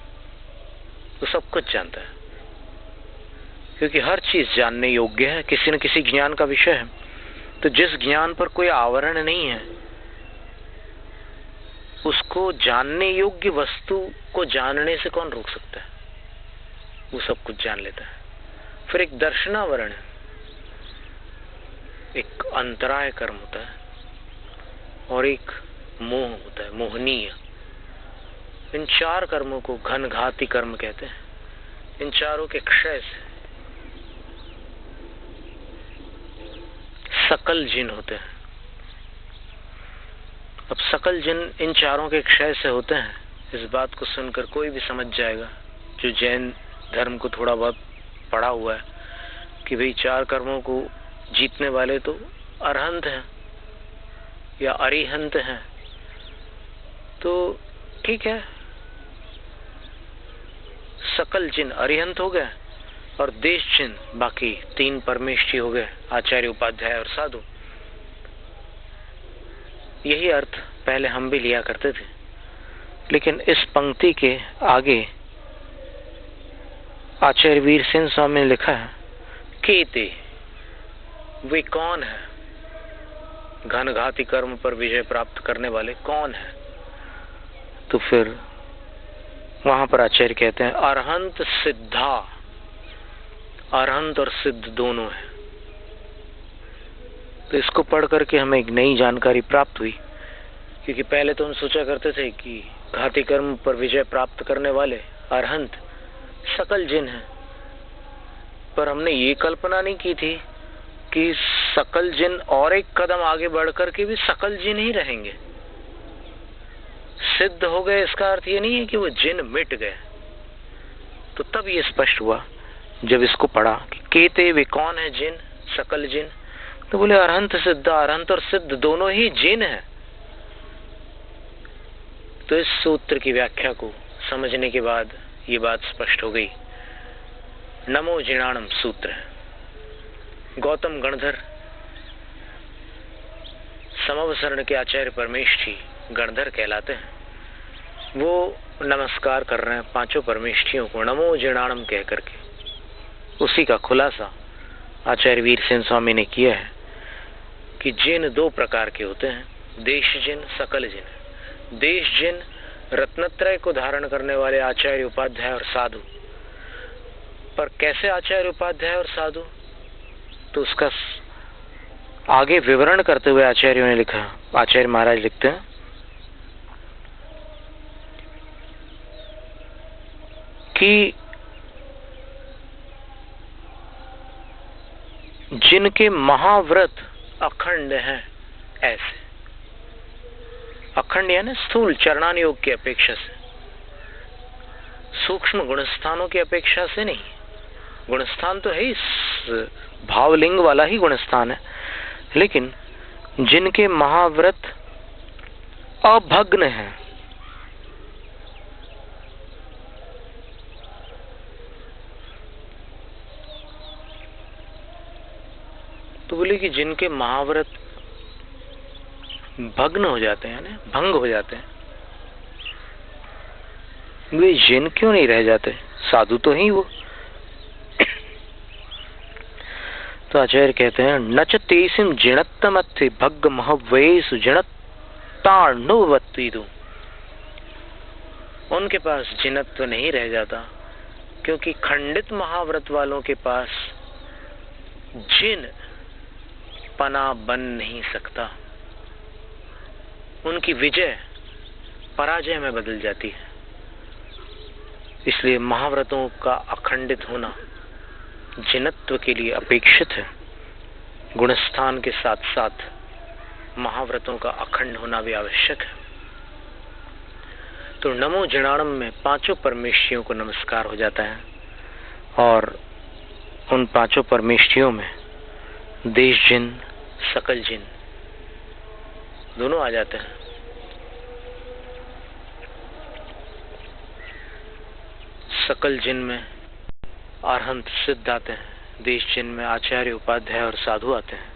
वो सब कुछ जानता है, क्योंकि हर चीज जानने योग्य है, किसी न किसी ज्ञान का विषय है। तो जिस ज्ञान पर कोई आवरण नहीं है, उसको जानने योग्य वस्तु को जानने से कौन रोक सकता है? वो सब कुछ जान लेता है। फिर एक दर्शनावरण है, एक अंतराय कर्म होता है, और एक मोह होता है, मोहनीय। इन चार कर्मों को घनघाती कर्म कहते हैं। इन चारों के क्षय से सकल जिन होते हैं। अब सकल जिन इन चारों के क्षय से होते हैं, इस बात को सुनकर कोई भी समझ जाएगा जो जैन धर्म को थोड़ा बहुत पढ़ा हुआ है कि भाई चार कर्मों को जीतने वाले तो अरहंत हैं या अरिहंत हैं। तो ठीक है, सकल जिन अरिहंत हो गए और देश जिन बाकी तीन परमेष्ठी हो गए, आचार्य, उपाध्याय और साधु। यही अर्थ पहले हम भी लिया करते थे, लेकिन इस पंक्ति के आगे आचार्य वीरसेन स्वामी ने लिखा है केते, वे कौन है? घनघाती कर्म पर विजय प्राप्त करने वाले कौन है? तो फिर वहां पर आचार्य कहते हैं अरहंत सिद्धा। अरहंत और सिद्ध दोनों है। तो इसको पढ़ करके हमें एक नई जानकारी प्राप्त हुई, क्योंकि पहले तो हम सोचा करते थे कि घाती कर्म पर विजय प्राप्त करने वाले अरहंत सकल जिन हैं, पर हमने ये कल्पना नहीं की थी कि सकल जिन और एक कदम आगे बढ़ करके भी सकल जिन ही रहेंगे। सिद्ध हो गए इसका अर्थ ये नहीं है कि वो जिन मिट गए। तो तब ये स्पष्ट हुआ जब इसको पढ़ा कि केते, वे कौन है जिन, सकल जिन। तो बोले अरहंत सिद्ध, अरहंत और सिद्ध दोनों ही जिन है। तो इस सूत्र की व्याख्या को समझने के बाद ये बात स्पष्ट हो गई। नमो जिणाणम सूत्र है। गौतम गणधर समवसरण के आचार्य परमेष्ठी गणधर कहलाते हैं। वो नमस्कार कर रहे हैं पांचों परमेष्ठियों को नमो जिणाणम कह करके। उसी का खुलासा आचार्य वीरसेन स्वामी ने किया है कि जिन दो प्रकार के होते हैं, देश जिन, सकल जिन। देश जिन रत्नत्रय को धारण करने वाले आचार्य, उपाध्याय और साधु। पर कैसे आचार्य, उपाध्याय और साधु? तो उसका आगे विवरण करते हुए आचार्यों ने लिखा, आचार्य महाराज लिखते हैं कि जिनके महाव्रत अखंड हैं, ऐसे अखंड यानी स्थूल चरणान योग की अपेक्षा से, सूक्ष्म गुणस्थानों की अपेक्षा से नहीं। गुणस्थान तो है ही, भावलिंग वाला ही गुणस्थान है, लेकिन जिनके महाव्रत अभग्न है, तो बोले कि जिनके महाव्रत भग्न हो जाते हैं, यानी भंग हो जाते हैं, वे जिन क्यों नहीं रह जाते? साधु तो ही वो। तो आचार्य कहते हैं नच तेसिम जिणत्तमत्थे भग्ग महवेसु जिणत्ताण्डुवत्विदु। उनके पास जिनत्व नहीं रह जाता, क्योंकि खंडित महाव्रत वालों के पास जिन पना बन नहीं सकता। उनकी विजय पराजय में बदल जाती है। इसलिए महाव्रतों का अखंडित होना जिनत्व के लिए अपेक्षित है। गुणस्थान के साथ साथ महाव्रतों का अखंड होना भी आवश्यक है। तो नमो जिणाणम में पांचों परमेष्ठियों को नमस्कार हो जाता है, और उन पांचों परमेष्ठियों में देश जिन, सकल जिन दोनों आ जाते हैं। सकल जिन में अरहंत सिद्ध आते हैं, देश जिन में आचार्य, उपाध्याय और साधु आते हैं।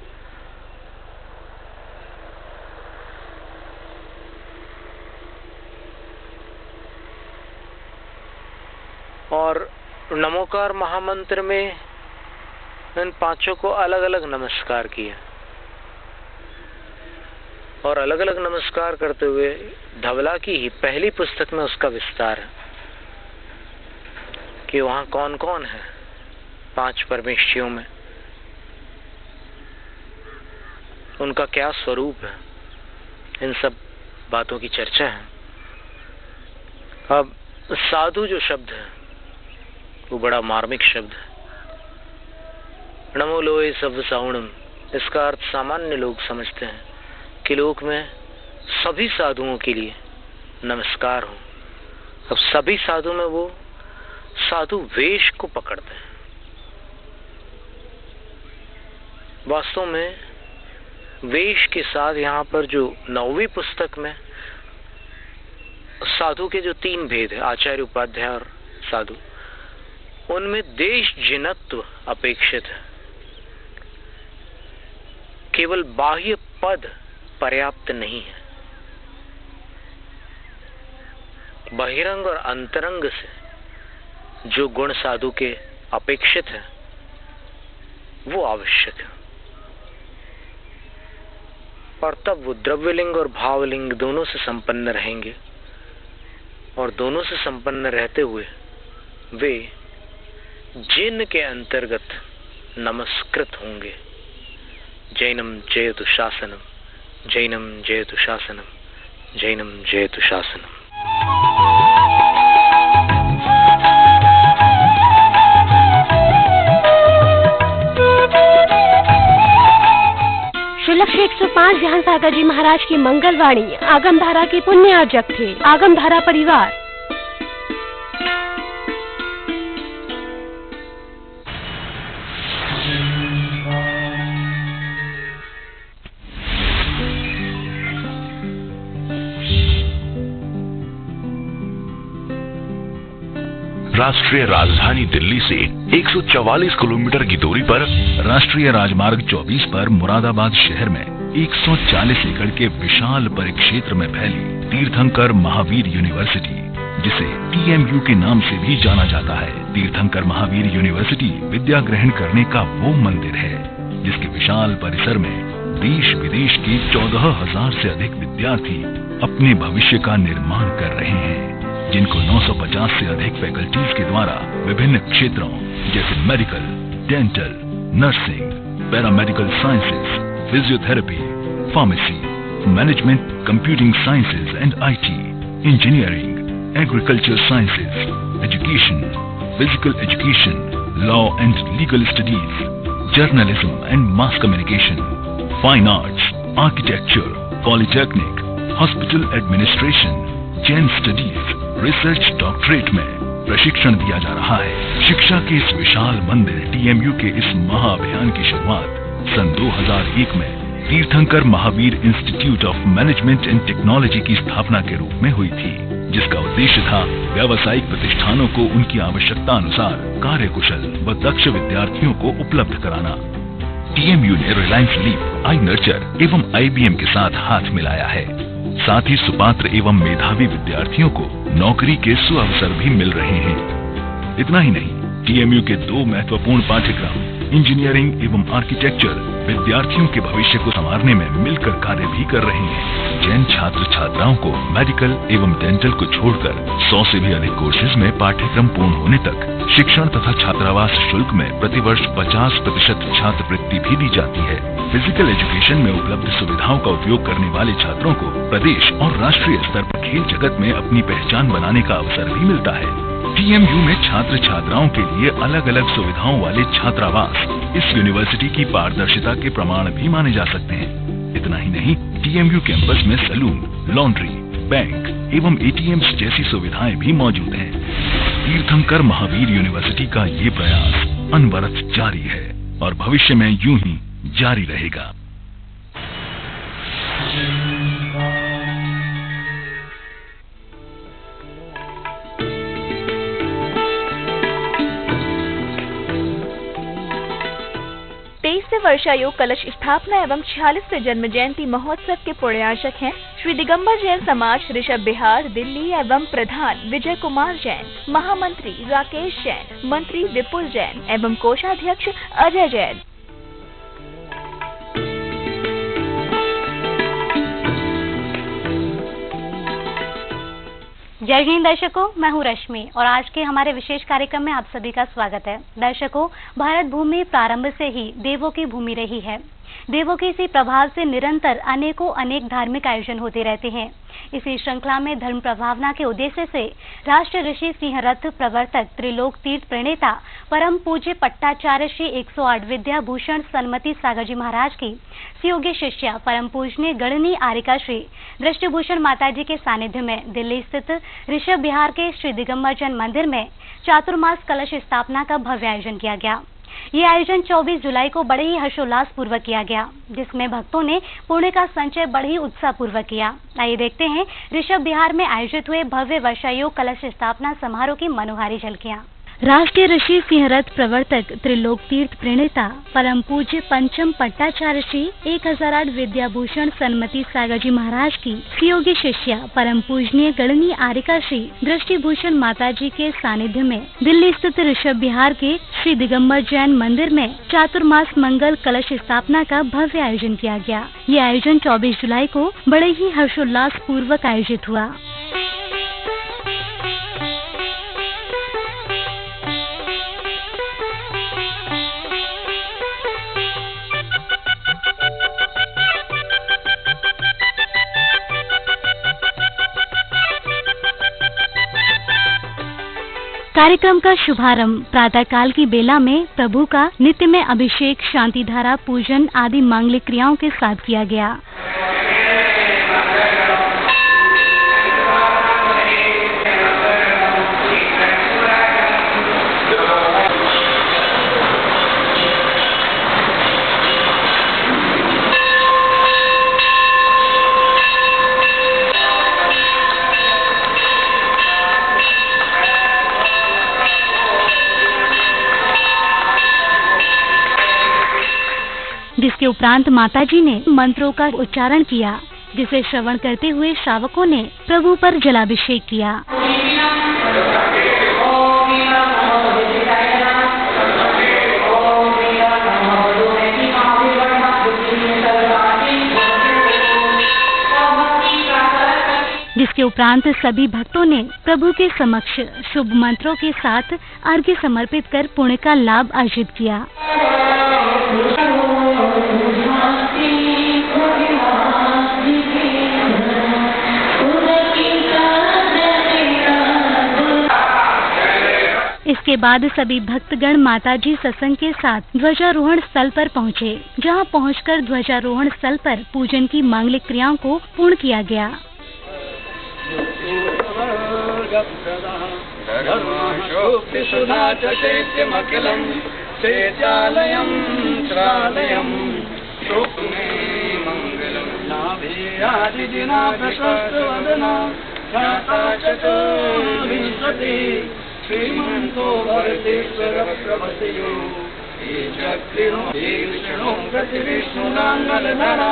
और नमोकार महामंत्र में इन पांचों को अलग अलग नमस्कार किया, और अलग अलग नमस्कार करते हुए धवला की ही पहली पुस्तक में उसका विस्तार है कि वहां कौन कौन है पांच परमेष्ठियों में, उनका क्या स्वरूप है, इन सब बातों की चर्चा है। अब साधु जो शब्द है वो बड़ा मार्मिक शब्द है। नमो लोए सब साउणम, इसका अर्थ सामान्य लोग समझते हैं कि लोक में सभी साधुओं के लिए नमस्कार हो। अब सभी साधु में वो साधु वेश को पकड़ते हैं। वास्तव में वेश के साथ यहाँ पर जो 9वीं पुस्तक में साधु के जो 3 भेद है, आचार्य, उपाध्याय और साधु, उनमें देश जिनत्व अपेक्षित है। केवल बाह्य पद पर्याप्त नहीं है। बहिरंग और अंतरंग से जो गुण साधु के अपेक्षित है वो आवश्यक है। और तब वो द्रव्यलिंग और भावलिंग दोनों से संपन्न रहेंगे, और दोनों से संपन्न रहते हुए वे जिन के अंतर्गत नमस्कृत होंगे। जैनम जयतु शासनम, जैनम जयतु शासनम, जैनम जयतु शासनम। शुलक्ष 105 जहां सागर जी महाराज की मंगलवाणी आगमधारा के पुण्यार्जक थे आगमधारा परिवार। राष्ट्रीय राजधानी दिल्ली से 144 किलोमीटर की दूरी पर राष्ट्रीय राजमार्ग 24 पर मुरादाबाद शहर में 140 एकड़ के विशाल परिक्षेत्र में फैली तीर्थंकर महावीर यूनिवर्सिटी, जिसे TMU के नाम से भी जाना जाता है। तीर्थंकर महावीर यूनिवर्सिटी विद्या ग्रहण करने का वो मंदिर है जिसके विशाल परिसर में देश विदेश के 14,000 से अधिक विद्यार्थी अपने भविष्य का निर्माण कर रहे हैं, जिनको 950 से अधिक फैकल्टीज के द्वारा विभिन्न क्षेत्रों जैसे medical, dental, nursing, paramedical sciences, physiotherapy, pharmacy, management, computing sciences and IT, engineering, agriculture sciences, education, physical education, law and legal studies, journalism and mass communication, fine arts, architecture, polytechnic, hospital administration, Jain studies, research doctorate में प्रशिक्षण दिया जा रहा है। शिक्षा के इस विशाल मंदिर TMU के इस महाअभियान की शुरुआत सन 2001 में तीर्थंकर Mahavir institute of management and technology की स्थापना के रूप में हुई थी, जिसका उद्देश्य था व्यावसायिक प्रतिष्ठानों को उनकी आवश्यकता अनुसार कार्यकुशल व दक्ष विद्यार्थियों को उपलब्ध कराना। TMU ने रिलायंस लीप, आई नर्चर एवं IBM के साथ हाथ मिलाया है। साथ ही सुपात्र एवं मेधावी विद्यार्थियों को नौकरी के सुअवसर भी मिल रहे हैं। इतना ही नहीं, TMU के 2 महत्वपूर्ण पाठ्यक्रम इंजीनियरिंग एवं आर्किटेक्चर विद्यार्थियों के भविष्य को संवारने में मिलकर कार्य भी कर रहे हैं। जैन छात्र छात्राओं को मेडिकल एवं डेंटल को छोड़कर 100 से भी अधिक कोर्सेज में पाठ्यक्रम पूर्ण होने तक शिक्षण तथा छात्रावास शुल्क में प्रतिवर्ष 50% छात्रवृत्ति भी दी जाती है। फिजिकल एजुकेशन में उपलब्ध सुविधाओं का उपयोग करने वाले छात्रों को प्रदेश और राष्ट्रीय स्तर पर खेल जगत में अपनी पहचान बनाने का अवसर भी मिलता है। TMU में छात्र छात्राओं के लिए अलग अलग सुविधाओं वाले छात्रावास इस यूनिवर्सिटी की पारदर्शिता के प्रमाण भी माने जा सकते हैं। इतना ही नहीं, TMU कैंपस में सलून, लॉन्ड्री, बैंक एवं ATMs जैसी सुविधाएं भी मौजूद हैं। तीर्थंकर महावीर यूनिवर्सिटी का ये प्रयास अनवरत जारी है और भविष्य में यूं ही जारी रहेगा। वर्षायोग कलश स्थापना एवं 46वें जन्म जयंती महोत्सव के पुण्यार्चक हैं श्री दिगंबर जैन समाज ऋषभ बिहार दिल्ली एवं प्रधान विजय कुमार जैन, महामंत्री राकेश जैन, मंत्री विपुल जैन एवं कोषाध्यक्ष अजय जैन। जय हिंद दर्शकों, मैं हूं रश्मि और आज के हमारे विशेष कार्यक्रम में आप सभी का स्वागत है। दर्शकों, भारत भूमि प्रारंभ से ही देवों की भूमि रही है। देवों के इसी प्रभाव से निरंतर अनेक धार्मिक आयोजन होते रहते हैं। इसी श्रृंखला में धर्म प्रभावना के उद्देश्य से राष्ट्र ऋषि सिंह रथ प्रवर्तक त्रिलोक तीर्थ प्रणेता परम पूज्य पट्टाचार्य श्री 108 विद्या भूषण सन्मति सागर जी महाराज की सुयोग्य शिष्या परम पूजनीय गणनी आरिका श्री दृष्टिभूषण माताजी के सानिध्य में दिल्ली स्थित ऋषभ विहार के श्री दिगंबर जैन मंदिर में चातुर्मास कलश स्थापना का भव्य आयोजन किया गया। ये आयोजन 24 जुलाई को बड़े ही हर्षोल्लास पूर्वक किया गया, जिसमें भक्तों ने पुण्य का संचय बड़े ही उत्साह पूर्वक किया। आइए देखते हैं ऋषभ विहार में आयोजित हुए भव्य वर्षायोग कलश स्थापना समारोह की मनोहारी झलकियां। राष्ट्रीय ऋषि सिंह रथ प्रवर्तक त्रिलोक तीर्थ प्रणेता परम पूज्य पंचम पट्टाचार्य श्री 1008 विद्याभूषण सन्मति सागर जी महाराज की सुयोग्य शिष्या परम पूजनीय गणनी आरिका श्री दृष्टिभूषण माताजी के सानिध्य में दिल्ली स्थित ऋषभ विहार के श्री दिगंबर जैन मंदिर में चातुर्मास मंगल कलश स्थापना का भव्य आयोजन किया गया। ये आयोजन 24 जुलाई को बड़े ही हर्षोल्लास पूर्वक आयोजित हुआ। कार्यक्रम का शुभारंभ प्रातःकाल की बेला में प्रभु का नित्य में अभिषेक, शांति धारा पूजन आदि मांगलिक क्रियाओं के साथ किया गया। जिसके उपरांत माताजी ने मंत्रों का उच्चारण किया, जिसे श्रवण करते हुए श्रावकों ने प्रभु पर जलाभिषेक किया। जिसके उपरांत सभी भक्तों ने प्रभु के समक्ष शुभ मंत्रों के साथ अर्घ्य समर्पित कर पुण्य का लाभ अर्जित किया। इसके बाद सभी भक्तगण माताजी सत्संग के साथ ध्वजारोहण स्थल पर पहुँचे, जहां पहुंचकर ध्वजारोहण स्थल पर पूजन की मांगलिक क्रियाओं को पूर्ण किया गया। श्रीमंतो भरतेश्वर प्रभतयो चक्रिणो विष्णु प्रतिविष्णुनांगलधरा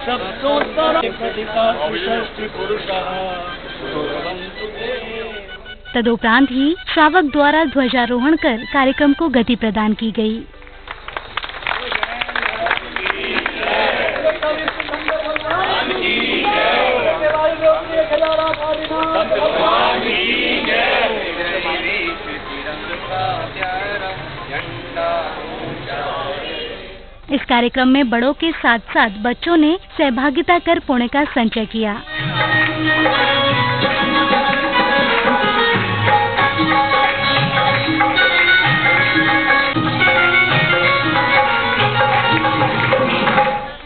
सप्तोत्तर प्रतिपाषष्टि पुरुषः भवन्तु ते। तदुपरांत ही श्रावक द्वारा ध्वजारोहण कर कार्यक्रम को गति प्रदान की गई। इस कार्यक्रम में बड़ों के साथ साथ बच्चों ने सहभागिता कर पुण्य का संचय किया।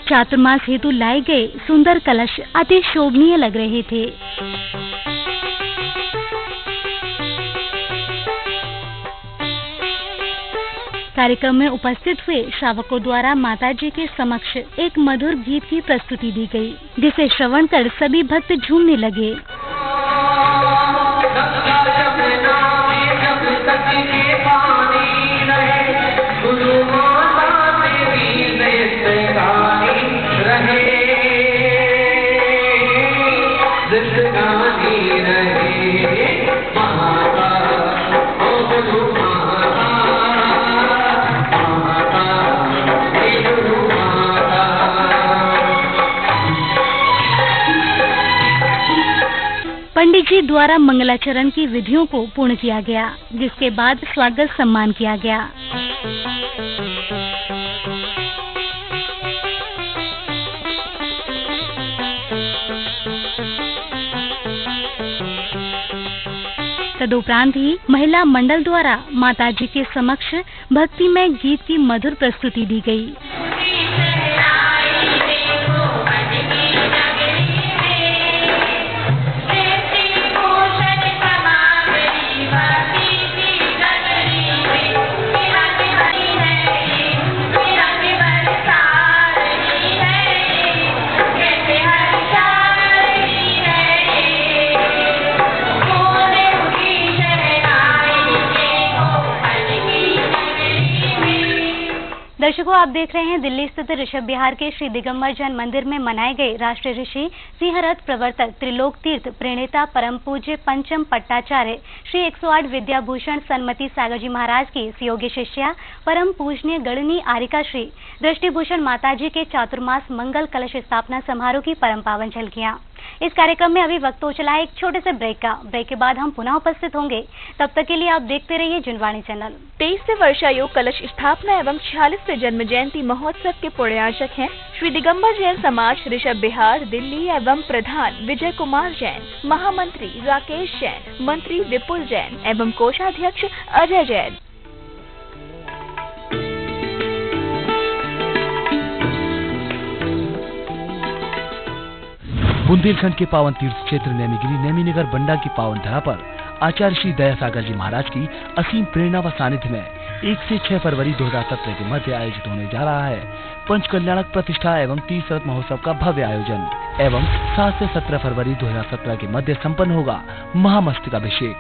चातुर्मास हेतु लाए गए सुंदर कलश अति शोभनीय लग रहे थे। कार्यक्रम में उपस्थित हुए श्रावकों द्वारा माताजी के समक्ष एक मधुर गीत की प्रस्तुति दी गई, जिसे श्रवण कर सभी भक्त झूमने लगे। पंडित जी द्वारा मंगलाचरण की विधियों को पूर्ण किया गया, जिसके बाद स्वागत सम्मान किया गया। तदुपरांत ही महिला मंडल द्वारा माताजी के समक्ष भक्तिमय गीत की मधुर प्रस्तुति दी गई। दर्शकों, आप देख रहे हैं दिल्ली स्थित ऋषभ विहार के श्री दिगंबर जैन मंदिर में मनाए गए राष्ट्रीय ऋषि सिंहरथ प्रवर्तक त्रिलोक तीर्थ प्रणेता परम पूज्य पंचम पट्टाचार्य श्री 108 विद्याभूषण सन्मति सागर जी महाराज की सुयोग्य शिष्या परम पूजनीय गणनी आरिका श्री दृष्टिभूषण माताजी के चातुर्मास मंगल कलश स्थापना समारोह की परम पावन झलकियां। इस कार्यक्रम में अभी वक्त हो चला है एक छोटे से ब्रेक का। ब्रेक के बाद हम पुनः उपस्थित होंगे, तब तक के लिए आप देखते रहिए जिनवाणी चैनल। 23 वर्षायोग कलश स्थापना एवं 46 जन्म जयंती महोत्सव के पुण्यार्चक हैं श्री दिगंबर जैन समाज ऋषभ विहार दिल्ली एवं प्रधान विजय कुमार जैन, महामंत्री राकेश जैन, मंत्री विपुल जैन एवं कोषाध्यक्ष अजय जैन। बुंदेलखंड के पावन तीर्थ क्षेत्र नैमीगिरी नैमीनगर बंडा की पावन धरा पर आचार्य श्री दयासागर जी महाराज की असीम प्रेरणा व सानिध्य में 1 से 6 फरवरी 2017 के मध्य आयोजित होने जा रहा है पंचकल्याणक प्रतिष्ठा एवं 30 रथ महोत्सव का भव्य आयोजन एवं 7 से 17 फरवरी 2017 के मध्य संपन्न होगा महामस्तकाभिषेक,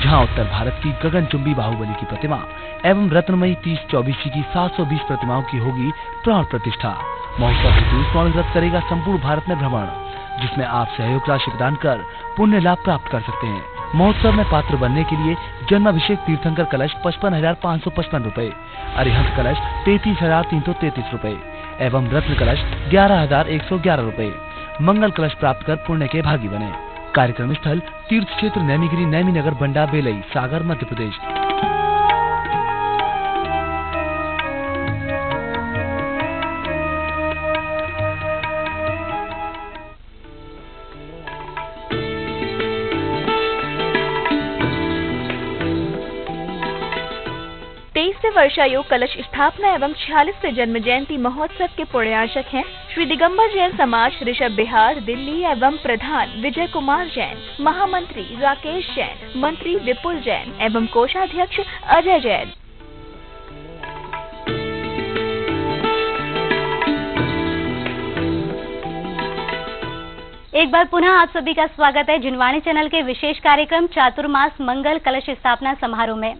जहां उत्तर भारत की गगनचुंबी बाहुबली की प्रतिमा एवं रत्नमयी 3024 की 720 प्रतिमाओं की होगी प्राण प्रतिष्ठा। महोत्सव हेतु स्वर्ण रथ करेगा संपूर्ण भारत में भ्रमण, जिसमें आप सहयोग राशि प्रदान कर पुण्य लाभ प्राप्त कर सकते हैं। महोत्सव में पात्र बनने के लिए जन्माभिषेक तीर्थंकर कलश 55,555 रूपए, अरिहंत कलश 33,333 रूपए एवं रत्न कलश 11,111 रूपए, मंगल कलश प्राप्त कर पुण्य के भागी बने। कार्यक्रम स्थल तीर्थ क्षेत्र नैमीगिरी नैमीनगर बंडा बेलई सागर मध्य प्रदेश। वर्षायोग कलश स्थापना एवं 46 जन्म जयंती महोत्सव के पुण्यार्चक हैं श्री दिगंबर जैन समाज ऋषभ विहार दिल्ली एवं प्रधान विजय कुमार जैन, महामंत्री राकेश जैन, मंत्री विपुल जैन एवं कोषाध्यक्ष अजय जैन। एक बार पुनः आप सभी का स्वागत है जिनवाणी चैनल के विशेष कार्यक्रम चातुर्मास मंगल कलश स्थापना समारोह में।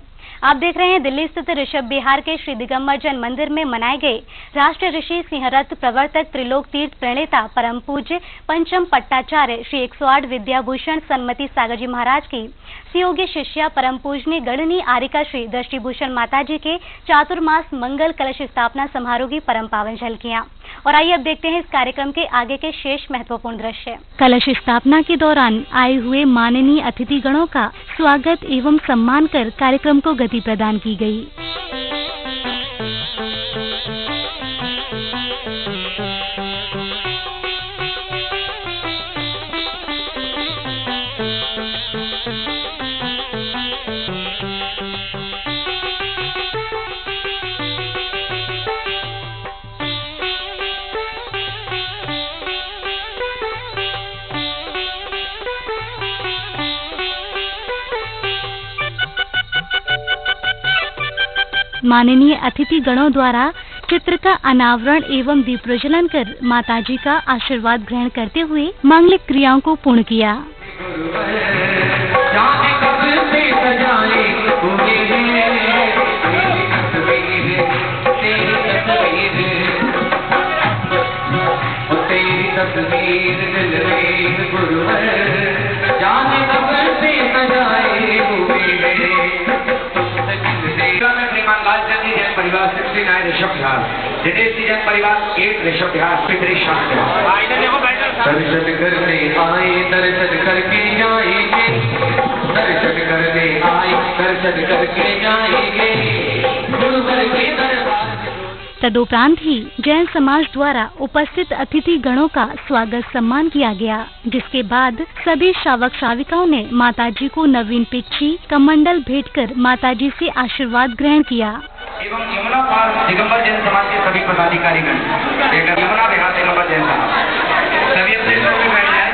आप देख रहे हैं दिल्ली स्थित ऋषभ विहार के श्री दिगंबर जैन मंदिर में मनाए गए राष्ट्रीय ऋषि सिंहरथ प्रवर्तक त्रिलोक तीर्थ प्रणेता परम पूज्य पंचम पट्टाचार्य श्री 108 विद्याभूषण सन्मति सागर जी महाराज की सुयोग्य शिष्या परम पूजनीय गणनी आरिका श्री दृष्टिभूषण माताजी के चातुर्मास मंगल कलश स्थापना समारोह की परम पावन झलकियां। और आइए अब देखते हैं इस कार्यक्रम के आगे के शेष महत्वपूर्ण दृश्य। कलश स्थापना के दौरान आए हुए माननीय अतिथि गणों का स्वागत एवं सम्मान कर कार्यक्रम को गति प्रदान की गई। माननीय अतिथि गणों द्वारा चित्र का अनावरण एवं दीप प्रज्वलन कर माताजी का आशीर्वाद ग्रहण करते हुए मांगलिक क्रियाओं को पूर्ण किया। परिवार 69 ऋषभ विहार, दिनेश जैन परिवार 8 ऋषभ विहार, पितरी शांत दर्शन करने आए दर्शन करके जाएंगे, दर्शन करने आए दर्शन करके जाएंगे, गुरुवर के दरबार। तदुपरांत ही जैन समाज द्वारा उपस्थित अतिथि गणों का स्वागत सम्मान किया गया, जिसके बाद सभी श्रावक श्राविकाओं ने माताजी को नवीन पिच्छी कमंडल भेंट कर माताजी से आशीर्वाद ग्रहण किया। एवं यमुना पार दिगंबर जैन समाज के सभी पदाधिकारीगण, यमुना विहार दिगंबर जैन समाज सभी अपने बैठ जाए।